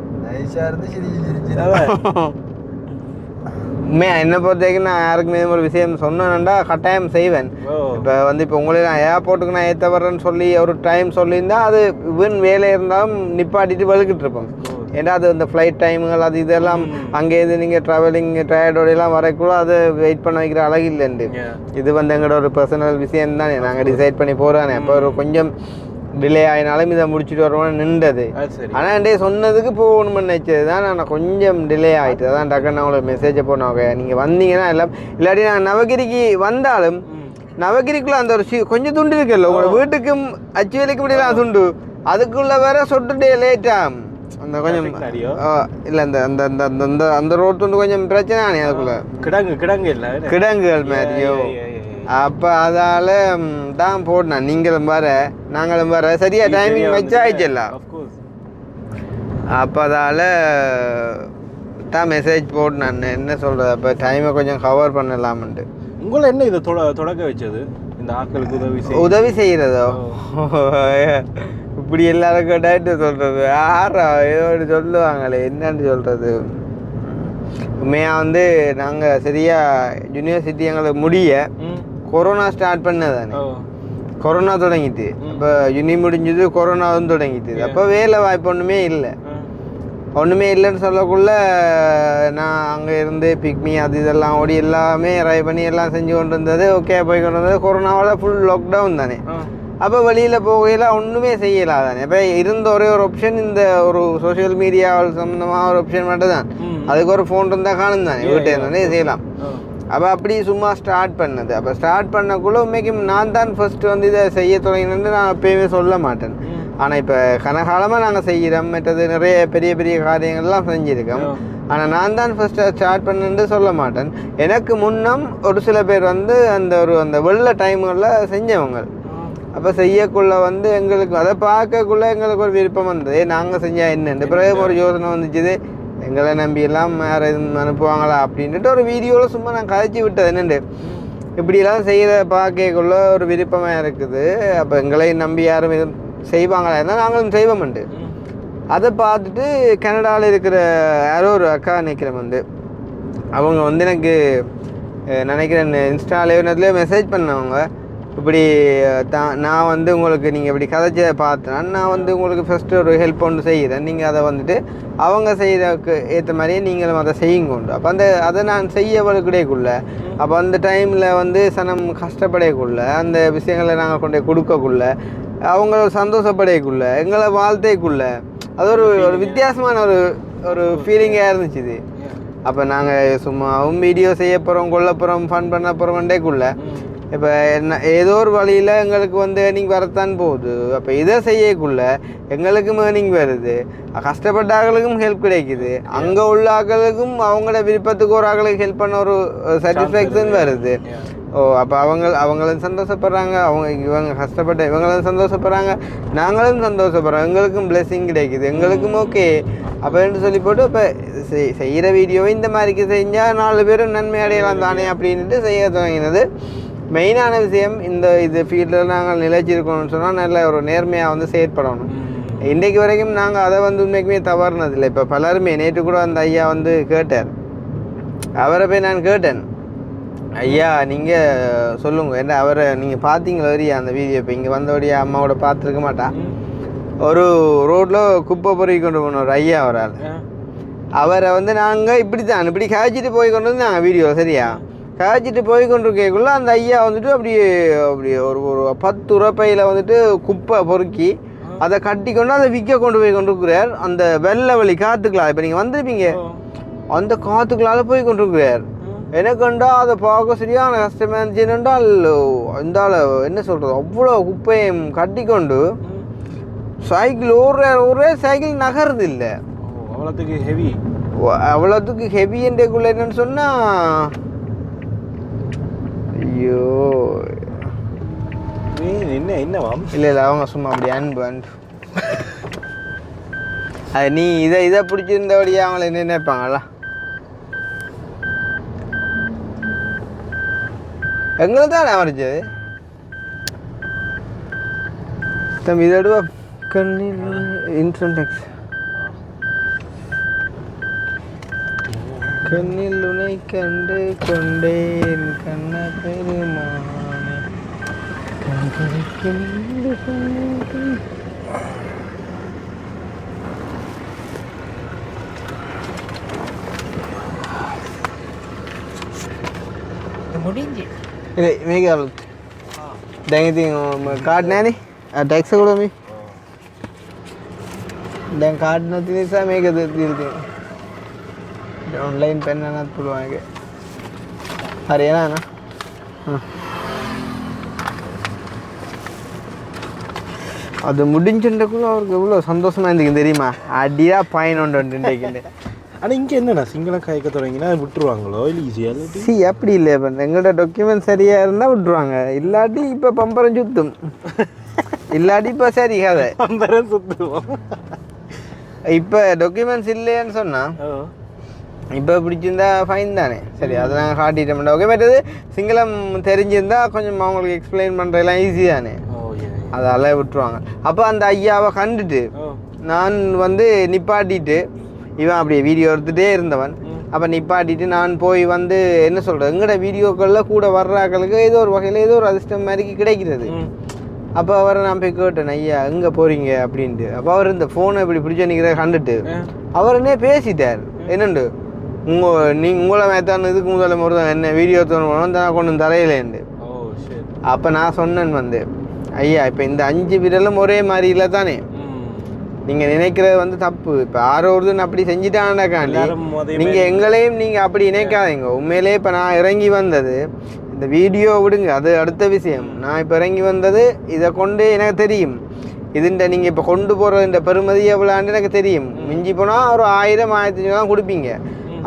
உண்மையா என்னை பொறுத்த வரைக்கும் நான் யாருக்குமே ஒரு விஷயம் சொன்னேன்டா கட்டாயம் செய்வேன். இப்போ வந்து இப்போ உங்களே நான் ஏர்போர்ட்டுக்கு நான் ஏற்ற வர்றேன்னு சொல்லி ஒரு டைம் சொல்லியிருந்தா அது இவன் வேலை இருந்தாலும் நிப்பாட்டிட்டு வலுக்கிட்டு இருப்போம். ஏன்னா அது அந்த ஃப்ளைட் டைமுகள் அது இதெல்லாம் அங்கேருந்து நீங்கள் ட்ராவலிங் டயர்டோடையெல்லாம் வரைக்குள்ள அது வெயிட் பண்ண வைக்கிற அழகு இல்லைண்டு. இது வந்து எங்களோட ஒரு பர்சனல் விஷயம் தானே, நாங்கள் டிசைட் பண்ணி போகிறானே. அப்போ ஒரு கொஞ்சம் டிலே ஆகினாலும் இதை முடிச்சுட்டு வருவோம்னு நின்றது. ஆனால் என்கிட்ட சொன்னதுக்கு போகணும்னு நினைச்சது தான். நான் கொஞ்சம் டிலே ஆகிட்டு அதான் டக்குன்னு நான் உங்களுக்கு மெசேஜை போனோம். நீங்கள் வந்தீங்கன்னா எல்லாம் இல்லாட்டி நாங்கள் நவகிரிக்கு வந்தாலும் நவகிரிக்குள்ள அந்த ஒரு கொஞ்சம் துண்டு இருக்குல்ல உங்களோட வீட்டுக்கும் அச்சு வேலைக்கு முடியலாம் துண்டு அதுக்குள்ள வேற சொட்டுட்டே லேட்டா அந்த கொஞ்சம் இல்ல அந்த அந்த அந்த அந்த அந்த ரோட் துண்டு கொஞ்சம் பிரச்சனை அதுக்குள்ள கிடங்கு இல்ல கிடங்குகள் மாதிரியோ அப்போ அதால் தான் போடணும் நீங்களும் வர நாங்களும் வர சரியா டைமிங் வச்சு ஆயிடுச்சுல்ல அப்போ அதால் தான் மெசேஜ் போடணும் என்ன சொல்கிறது அப்போ டைமை கொஞ்சம் கவர் பண்ணலாம்ன்ட்டு உங்களை என்ன இதை தொடக்க வச்சது இந்த ஆட்களுக்கு உதவி செய்கிறதோ இப்படி எல்லாரும் கேட்டாட்டு சொல்கிறது ஆறா ஏதோ சொல்லுவாங்களே என்னன்னு சொல்கிறது உண்மையாக வந்து நாங்கள் சரியாக யூனிவர்சிட்டி எங்களுக்கு முடிய கொரோனா ஸ்டார்ட் பண்ணதானே கொரோனா தொடங்கிட்டு இப்போ யூனி முடிஞ்சது கொரோனாவும் தொடங்கிட்டு அப்போ வேலை வாய்ப்பு ஒன்றுமே இல்லைன்னு சொல்லக்குள்ள நான் அங்கே இருந்து பிக்மி அது இதெல்லாம் ஓடி எல்லாமே ட்ரை பண்ணி எல்லாம் செஞ்சு கொண்டு இருந்தது ஓகே போய் கொண்டு வந்தது கொரோனாவோட ஃபுல் லாக்டவுன் தானே அப்போ வெளியில் போகையில் ஒன்றுமே செய்யலாம் தானே இப்போ இருந்த ஒரே ஒரு ஆப்ஷன் இந்த ஒரு சோஷியல் மீடியா சம்மந்தமாக ஒரு ஆப்ஷன் மட்டும் தான் அதுக்கு ஒரு ஃபோன் இருந்தால் காணும் தானே வீட்டே இருந்தாலே செய்யலாம் அப்போ அப்படி சும்மா ஸ்டார்ட் பண்ணது அப்போ ஸ்டார்ட் பண்ணக்குள்ள உண்மைக்கும் நான் தான் ஃபர்ஸ்ட் வந்து இதை செய்ய தொடங்கினு நான் எப்பயுமே சொல்ல மாட்டேன் ஆனால் இப்போ கனகாலமாக நாங்கள் செய்கிறோம் மற்றது நிறைய பெரிய பெரிய காரியங்கள்லாம் செஞ்சுருக்கோம் ஆனால் நான் தான் ஃபர்ஸ்ட்டு ஸ்டார்ட் பண்ணுன்னு சொல்ல மாட்டேன் எனக்கு முன்னம் ஒரு சில பேர் வந்து அந்த வெள்ள டைம்களில் செஞ்சவங்க அப்போ செய்யக்குள்ள வந்து எங்களுக்கு அதை பார்க்கக்குள்ள எங்களுக்கு ஒரு விருப்பம் வந்தது நாங்கள் செஞ்சால் என்னென்று பிறகு ஒரு யோசனை வந்துச்சுது எங்களை நம்பியெல்லாம் வேறு எதுவும் அனுப்புவாங்களா அப்படின்ட்டு ஒரு வீடியோவில் சும்மா நான் கதைச்சி விட்டது என்னென்று இப்படியெல்லாம் செய்கிற பார்க்கக்குள்ள ஒரு விருப்பமாக இருக்குது அப்போ எங்களை நம்பி யாரும் எதுவும் செய்வாங்களா இருந்தால் நாங்களும் செய்வோம்ண்டு அதை பார்த்துட்டு கனடாவில் இருக்கிற யாரோ ஒரு அக்கா நினைக்கிறேன் வந்து அவங்க வந்து எனக்கு நினைக்கிறேன் இன்ஸ்டாலேயே மெசேஜ் பண்ணவங்க இப்படி நான் வந்து உங்களுக்கு நீங்கள் இப்படி கதைச்சதை பார்த்தேன் நான் வந்து உங்களுக்கு ஃபஸ்ட்டு ஒரு ஹெல்ப் ஒன்று செய்கிறேன் நீங்கள் அதை வந்துட்டு அவங்க செய்கிறதுக்கு ஏற்ற மாதிரியே நீங்களும் அதை செய்யுங்க அப்போ அதை நான் செய்யவளுக்குடையக்குள்ள அப்போ அந்த டைமில் வந்து சனம் கஷ்டப்படையக்குள்ள அந்த விஷயங்களை நாங்கள் கொண்டு கொடுக்கக்குள்ள அவங்கள சந்தோஷப்படையக்குள்ள எங்களை வாழ்த்தைக்குள்ள அது ஒரு வித்தியாசமான ஒரு ஃபீலிங்காக இருந்துச்சு இது அப்போ நாங்கள் சும்மாவும் வீடியோ செய்ய போகிறோம் கொல்ல போகிறோம் ஃபன் பண்ண போகிறோம்ண்டேக்குள்ள இப்போ என்ன ஏதோ ஒரு வழியில் எங்களுக்கு வந்து ஏர்னிங் வரத்தான் போகுது அப்போ இதை செய்யக்குள்ள எங்களுக்கும் ஏர்னிங் வருது கஷ்டப்பட்ட ஆக்களுக்கும் ஹெல்ப் கிடைக்குது அங்கே உள்ள ஆக்களுக்கும் அவங்களோட விருப்பத்துக்கு ஒரு ஆக்களுக்கு ஹெல்ப் பண்ண ஒரு சாட்டிஸ்ஃபேக்ஷன் வருது அப்போ அவங்களும் சந்தோஷப்படுறாங்க இவங்க கஷ்டப்பட்ட இவங்களும் சந்தோஷப்படுறாங்க நாங்களும் சந்தோஷப்படுறோம் எங்களுக்கும் பிளெஸிங் கிடைக்குது எங்களுக்கும் ஓகே அப்படின்னு சொல்லி போட்டு இப்போ செய்கிற வீடியோவை இந்த மாதிரிக்கு செஞ்சால் 4 பேரும் நன்மை அடையலாம் தானே அப்படின்ட்டு செய்ய தொடங்கினது மெயினான விஷயம் இது ஃபீல்டில் நாங்கள் நிலைச்சிருக்கணும்னு சொன்னால் நல்ல ஒரு நேர்மையாக வந்து செயற்படணும் இன்றைக்கு வரைக்கும் நாங்கள் அதை வந்து உண்மைக்குமே தவறுனதில்லை இப்போ பலருமே நேற்று கூட அந்த ஐயா வந்து கேட்டார் அவரை போய் நான் கேட்டேன் ஐயா நீங்கள் சொல்லுங்கள் என்ன அவரை நீங்கள் பார்த்தீங்களா வரியா அந்த வீடியோ இப்போ இங்கே வந்தபடியா அம்மாவோட பார்த்துருக்க மாட்டான் ஒரு ரோட்டில் குப்பை பொறுக்கி கொண்டு போன ஒரு ஐயா அவரால் அவரை வந்து நாங்கள் இப்படி காய்ச்சிட்டு போய் கொண்டு வந்து நாங்கள் வீடியோ சரியா காய்ச்சிட்டு போய் கொண்டு இருக்கக்குள்ள அந்த ஐயா வந்துட்டு அப்படியே ஒரு 10 ரூபாயில் வந்துட்டு குப்பை பொறுக்கி அதை கட்டி கொண்டு அதை விற்க கொண்டு போய் கொண்டு இருக்கிறார் அந்த வெள்ளை வழி காற்றுக்களால் இப்போ நீங்கள் வந்திருப்பீங்க அந்த காற்றுக்களால் போய் கொண்டு இருக்கிறார் எனக்குண்டா அதை பார்க்க சரியான கஷ்டமாக இருந்துச்சுன்னுண்டால் இருந்தால் என்ன சொல்கிறது அவ்வளோ குப்பையும் கட்டி கொண்டு சைக்கிள் ஒரே சைக்கிள் நகருது இல்லை அவ்வளோத்துக்கு ஹெவின்றக்குள்ள என்னன்னு சொன்னால் ஐயோ என்னவாம் இல்லை அவங்க சும்மா அப்படி அன்பு அது நீ இதை பிடிச்சிருந்தபடியே அவங்கள என்ன நினைப்பாங்களா எங்களை தான் வரைச்சது தம்பி இதோட கண்ணில் இன்ட்ரன்டெக்ஸ் கண்ணில் உனை கண்டு கொண்டேன் கண்ண பெருமானே முடிஞ்சு இல்லை மேக දැන් කාඩ් නෑනේ ටැක්ස් එක උඩ මේ දැන් කාඩ් නැති නිසා මේක දීලා තියෙනවා ඔන්ලයින් පෙන්නන්නත් පුළුවන් එක හරි එනවා அது முடிஞ்சுன்றக்குள்ள அவருக்கு எவ்வளோ சந்தோஷமா இருந்துக்கு தெரியுமா? அடியா பயன் ஒன்று இன்றைக்கு. ஆனால் இங்கே என்னண்ணா சிங்களம் காய்க்க தொடங்கினா விட்டுருவாங்களோ இல்லை ஈஸியாக? சி அப்படி இல்லை. இப்போ எங்களோட டாக்குமெண்ட் சரியாக இருந்தால் விட்டுருவாங்க. இல்லாட்டி இப்போ பம்பரம் சுத்தும். இல்லாட்டி இப்போ சரி கதை பம்பரம் சுற்றுவோம். இப்போ டாக்குமெண்ட்ஸ் இல்லைன்னு சொன்னால் இப்போ பிடிச்சிருந்தா ஃபைன் தானே. சரி அதை நாங்கள் காட்டிட்டோம்டா ஓகே. மற்றது சிங்களம் தெரிஞ்சிருந்தா கொஞ்சம் அவங்களுக்கு எக்ஸ்பிளைன் பண்ணுறதெல்லாம் ஈஸி தானே, அதால விட்டுருவாங்க. அப்போ அந்த ஐயாவை கண்டுட்டு நான் வந்து நிப்பாட்டிட்டு, இவன் அப்படியே வீடியோ எடுத்துகிட்டே இருந்தவன். அப்போ நிப்பாட்டிட்டு நான் போய் வந்து என்ன சொல்கிறது, எங்களோட வீடியோக்களில் கூட வர்றாக்களுக்கு ஏதோ ஒரு வகையில் ஏதோ ஒரு அதிர்ஷ்டம் மாதிரி கிடைக்கிறது. அப்போ அவரை நான் போய் கேட்டேன், ஐயா எங்கே போகிறீங்க அப்படின்ட்டு. அப்போ அவர் இந்த ஃபோனை இப்படி பிடிச்ச நிற்கிற கண்டுட்டு அவருன்னே பேசிட்டார். என்னண்டு உங்களை மேத்தான் இதுக்கு முதல்ல முறை என்ன வீடியோ தோணும் தான் கொண்டு தரையிலேண்டு. அப்போ நான் சொன்னேன் வந்து, ஐயா இப்போ இந்த 5 விரலும் ஒரே மாதிரி இல்லை தானே, நீங்கள் நினைக்கிறது வந்து தப்பு. இப்போ ஆரோருதுன்னு அப்படி செஞ்சுட்டாண்டாக்காண்டி நீங்கள் எங்களையும் நீங்கள் அப்படி நினைக்காதீங்க. உண்மையிலே இப்போ நான் இறங்கி வந்தது இந்த வீடியோ விடுங்க, அது அடுத்த விஷயம். நான் இப்போ இறங்கி வந்தது இதை கொண்டு எனக்கு தெரியும். இதுண்ட நீங்கள் இப்போ கொண்டு போகிற இந்த பெருமதி எவ்வளோன்னு எனக்கு தெரியும். மிஞ்சி போனால் ஒரு 1000 1500 தான் கொடுப்பீங்க.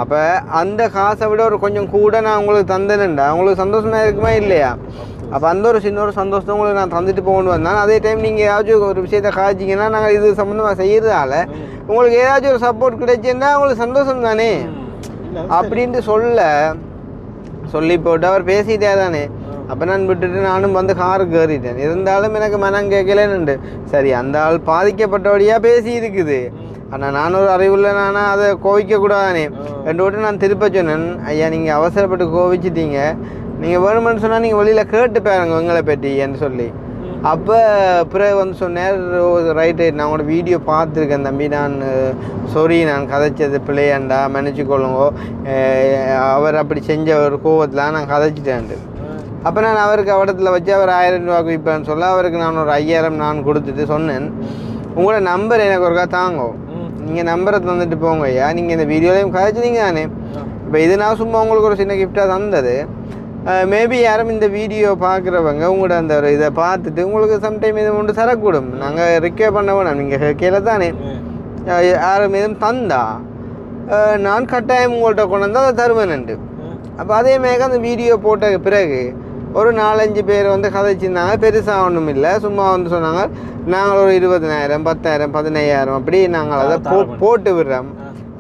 அப்போ அந்த காசை விட ஒரு கொஞ்சம் கூட நான் உங்களுக்கு தந்தேன்டா உங்களுக்கு சந்தோஷமாக இருக்குமா இல்லையா? அப்போ அந்த ஒரு சின்ன ஒரு சந்தோஷத்தை உங்களுக்கு நான் தந்துட்டு போகணும் வந்தேன். அதே டைம் நீங்கள் ஏதாச்சும் ஒரு விஷயத்தை காய்ச்சிங்கன்னா நாங்கள் இது சம்மந்தமாக செய்கிறதால உங்களுக்கு ஏதாச்சும் ஒரு சப்போர்ட் கிடைச்சுன்னா உங்களுக்கு சந்தோஷம் தானே அப்படின்ட்டு சொல்லி போட்டு அவர் பேசிட்டே தானே. அப்போ நான் விட்டுட்டு நானும் வந்து காருக்கு ஏறிட்டேன். இருந்தாலும் எனக்கு மனம் கேட்கலன்னு. சரி அந்த ஆள் பாதிக்கப்பட்டபடியாக பேசி இருக்குது, ஆனால் நான் ஒரு அறிவுள்ள நானும் அதை கோவிக்கக்கூடாதானே ரெண்டு விட்டு நான் திருப்ப சொன்னேன். ஐயா நீங்கள் அவசரப்பட்டு கோவிச்சிட்டீங்க, நீங்கள் வேணுமென்னு சொன்னால் நீங்கள் வெளியில் கேட்டு பாருங்க உங்களை பற்றி என்று சொல்லி. அப்போ பிறகு வந்து சொன்னார், ரைட் நான் உங்களோட வீடியோ பார்த்துருக்கேன் தம்பி, நான் சாரி நான் கதைச்சது பிள்ளையாண்டா மன்னிச்சுக்கொள்ளுங்கோ, அவர் அப்படி செஞ்ச ஒரு கோவத்தில் நான் கதைச்சிட்டேன்ட்டு. அப்போ நான் அவருக்கு அவடத்தில் வச்சு அவர் 1000 ரூபாய்க்கு விற்பேன்னு சொல்ல அவருக்கு நான் ஒரு 5000 நான் கொடுத்துட்டு சொன்னேன், உங்களோட நம்பர் எனக்கு ஒருக்கா தாங்கோ, நீங்கள் நம்பரை தந்துட்டு போங்க ஐயா, நீங்கள் இந்த வீடியோலையும் கதைச்சிங்க தானே. இப்போ இது நான் சும்மா உங்களுக்கு ஒரு சின்ன கிஃப்டாக தந்தது. மேபி யாரும் இந்த வீடியோ பார்க்குறவங்க உங்களோட அந்த ஒரு இதை பார்த்துட்டு உங்களுக்கு சம்டைம் இது ஒன்று தரக்கூடும். நாங்கள் ரிக்வெஸ்ட் பண்ண வேணாம், நீங்கள் கீழே தானே யாரும் எதுவும் தந்தா நான் கட்டாயம் உங்கள்கிட்ட கொண்டு வந்து அதை தருவேன்ண்டு. அப்போ அதேமாதிரி அந்த வீடியோ போட்ட பிறகு ஒரு 4-5 பேர் வந்து கதைச்சிருந்தாங்க. பெருசாக ஒன்றும் இல்லை, சும்மா வந்து சொன்னாங்க நாங்கள் ஒரு 20,000 10,000 15,000 அப்படி நாங்கள் அதை போட்டு விடுறோம்.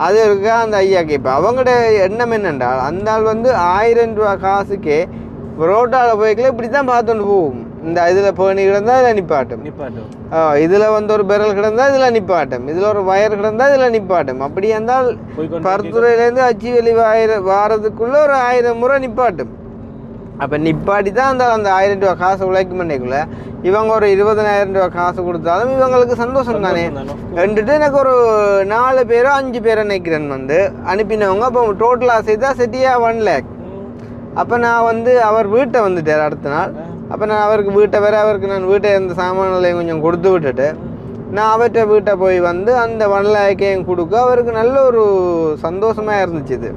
அது இருக்கா அந்த ஐயா கேட்பேன். அவங்களோட எண்ணம் என்னென்றால் அந்த ஆள் வந்து 1000 ரூபா காசுக்கே ரோட்டாவில் போய்க்கல இப்படி தான் பார்த்துட்டு போகும். இந்த இதில் பேணி கிடந்தால் இதில் நிப்பாட்டும், இதில் வந்து ஒரு பெரல் கிடந்தால் இதில் நிப்பாட்டும், இதில் ஒரு வயர் கிடந்தால் இதில் நிப்பாட்டும். அப்படி இருந்தால் பருத்துறையிலேருந்து அச்சி வெளி வாரதுக்குள்ளே ஒரு 1000 முறை நிப்பாட்டும். அப்போ நிப்பாட்டி தான் அந்த 1000 ரூபா காசு உழைக்கும் பண்ணிக்குள்ள இவங்க ஒரு 20,000 ரூபா காசு கொடுத்தாலும் இவங்களுக்கு சந்தோஷம் தானே. ரெண்டுட்டு எனக்கு ஒரு 4 பேரோ 5 பேரோ நினைக்கிறேன் வந்து அனுப்பினவங்க. அப்போ டோட்டலாக சேர்த்தா செட்டியாக 1 lakh. அப்போ நான் வந்து அவர் வீட்டை வந்துட்டார் அடுத்த நாள். அப்போ நான் அவருக்கு வீட்டை வேற அவருக்கு நான் வீட்டை இருந்த சாமான்களையும் கொஞ்சம் கொடுத்து விட்டுட்டு நான் அவர்கிட்ட வீட்டை போய் வந்து அந்த 1 lakh கொடுக்க அவருக்கு நல்ல ஒரு சந்தோஷமாக இருந்துச்சு இது.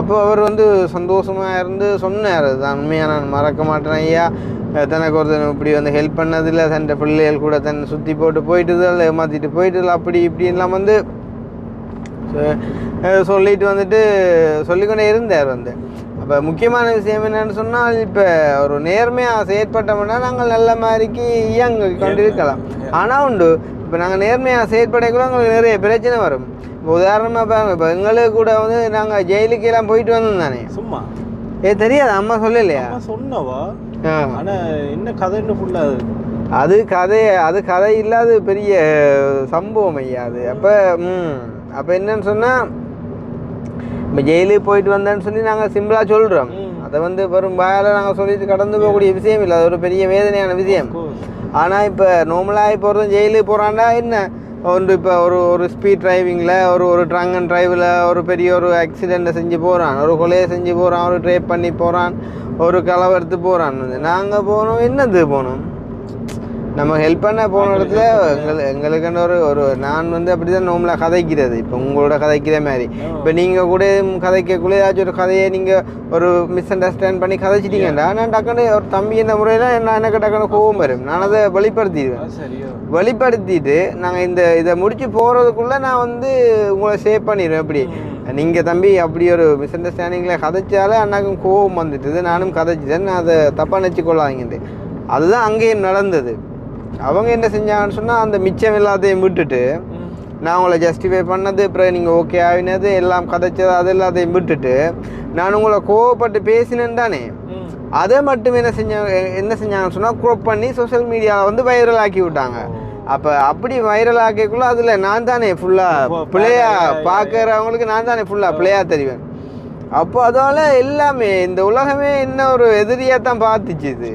அப்போ அவர் வந்து சந்தோஷமாக இருந்து சொன்னார், தான் உண்மையாக நான் மறக்க மாட்டேன் ஐயா, தனக்கு ஒருத்தன் இப்படி வந்து ஹெல்ப் பண்ணதில்லை, தன் பிள்ளைகள் கூட தன்னை சுற்றி போட்டு போயிட்டுதல் ஏமாற்றிட்டு போயிட்டுதல் அப்படி இப்படின்லாம் வந்து சொல்லிட்டு வந்துட்டு சொல்லிக்கொண்டே இருந்தார் வந்து. அப்போ முக்கியமான விஷயம் என்னென்னு சொன்னால் இப்போ ஒரு நேர்மையாக செயற்பட்டோம்னா நாங்கள் நல்ல மாதிரிக்கு இயங்க கொண்டிருக்கலாம். ஆனால் உண்டு இப்போ நாங்கள் நேர்மையாக செயற்படக்கூட எங்களுக்கு நிறைய பிரச்சனை வரும். இப்போ உதாரணமாக பாருங்க, இப்போ எங்களுக்கு கூட வந்து நாங்கள் ஜெயிலுக்கு எல்லாம் போயிட்டு வந்தோம் தானே. சும்மா தெரியாது அம்மா சொல்லலையா சொன்னவா? ஆனால் என்ன கதைன்னு ஃபுல்லாக அது கதை இல்லாத பெரிய சம்பவம் ஐயா அது. அப்போ என்னன்னு சொன்னால் இப்போ ஜெயிலுக்கு போயிட்டு வந்தேன்னு சொல்லி நாங்கள் சிம்பிளாக சொல்கிறோம். அதை வந்து வரும் வாயால் நாங்கள் சொல்லிட்டு கடந்து போகக்கூடிய விஷயம் இல்லை, அது ஒரு பெரிய வேதனையான விஷயம். ஆனால் இப்போ நார்மலாகி போகிறதும் ஜெயிலுக்கு போகிறான்டா என்ன ஒன்று இப்போ ஒரு ஸ்பீட் டிரைவிங்கில் ஒரு ட்ரங்க் அண்ட் டிரைவில் ஒரு பெரிய ஒரு ஆக்சிடெண்ட்டை செஞ்சு போகிறான், ஒரு கொலையை செஞ்சு போகிறான், ஒரு ட்ரேப் பண்ணி போகிறான், ஒரு களவெடுத்து போகிறான். நாங்கள் போனோம் என்னது போனோம் நம்ம ஹெல்ப் பண்ண போன இடத்துல எங்களுக்குன்னு ஒரு நான் வந்து அப்படி தான் நோம்பலாக கதைக்கிறது. இப்போ உங்களோட கதைக்கிற மாதிரி இப்போ நீங்கள் கூட கதைக்கக்குள்ளே ஏதாச்சும் ஒரு கதையை நீங்கள் ஒரு மிஸ் அண்டர்ஸ்டாண்ட் பண்ணி கதைச்சிட்டீங்கடா, நான் டக்குன்னு ஒரு தம்பி என்ன முறையில் நான் எனக்கு டக்குன்னு கோவம் வரும். நான் அதை வெளிப்படுத்திடுவேன். வெளிப்படுத்திட்டு நாங்கள் இதை முடிச்சு போகிறதுக்குள்ளே நான் வந்து உங்களை சேவ் பண்ணிடுவேன். எப்படி நீங்கள் தம்பி அப்படி ஒரு மிஸ் அண்டர்ஸ்டாண்டிங்கில் கதைச்சாலே அண்ணாக்கும் கோவம் வந்துட்டுது, நானும் கதைச்சிட்டேன், நான் அதை தப்பாக நினச்சிக்கொள்ளாங்கன்ட்டு. அதுதான் அங்கேயும் நடந்தது. அவங்க என்ன செஞ்சாங்கன்னு சொன்னால் அந்த மிச்சம் எல்லாத்தையும் விட்டுட்டு நான் உங்களை ஜஸ்டிஃபை பண்ணது, அப்புறம் நீங்கள் ஓகே ஆகினது எல்லாம் கதைச்சது அது எல்லாத்தையும் விட்டுட்டு நான் உங்களை கோவப்பட்டு பேசினேன்னு தானே, அதை மட்டும் என்ன செஞ்சாங்கன்னு சொன்னால் க்ரோப் பண்ணி சோஷியல் மீடியாவில் வந்து வைரல் ஆக்கி விட்டாங்க. அப்போ அப்படி வைரல் ஆக்கிக்குள்ள அதில் நான் தானே ஃபுல்லாக பிள்ளையாக பார்க்குறவங்களுக்கு நான் தானே ஃபுல்லாக பிள்ளையாக தெரிவேன். அப்போ அதால் எல்லாமே இந்த உலகமே என்ன ஒரு எதிரியாக தான் பார்த்துச்சு. இது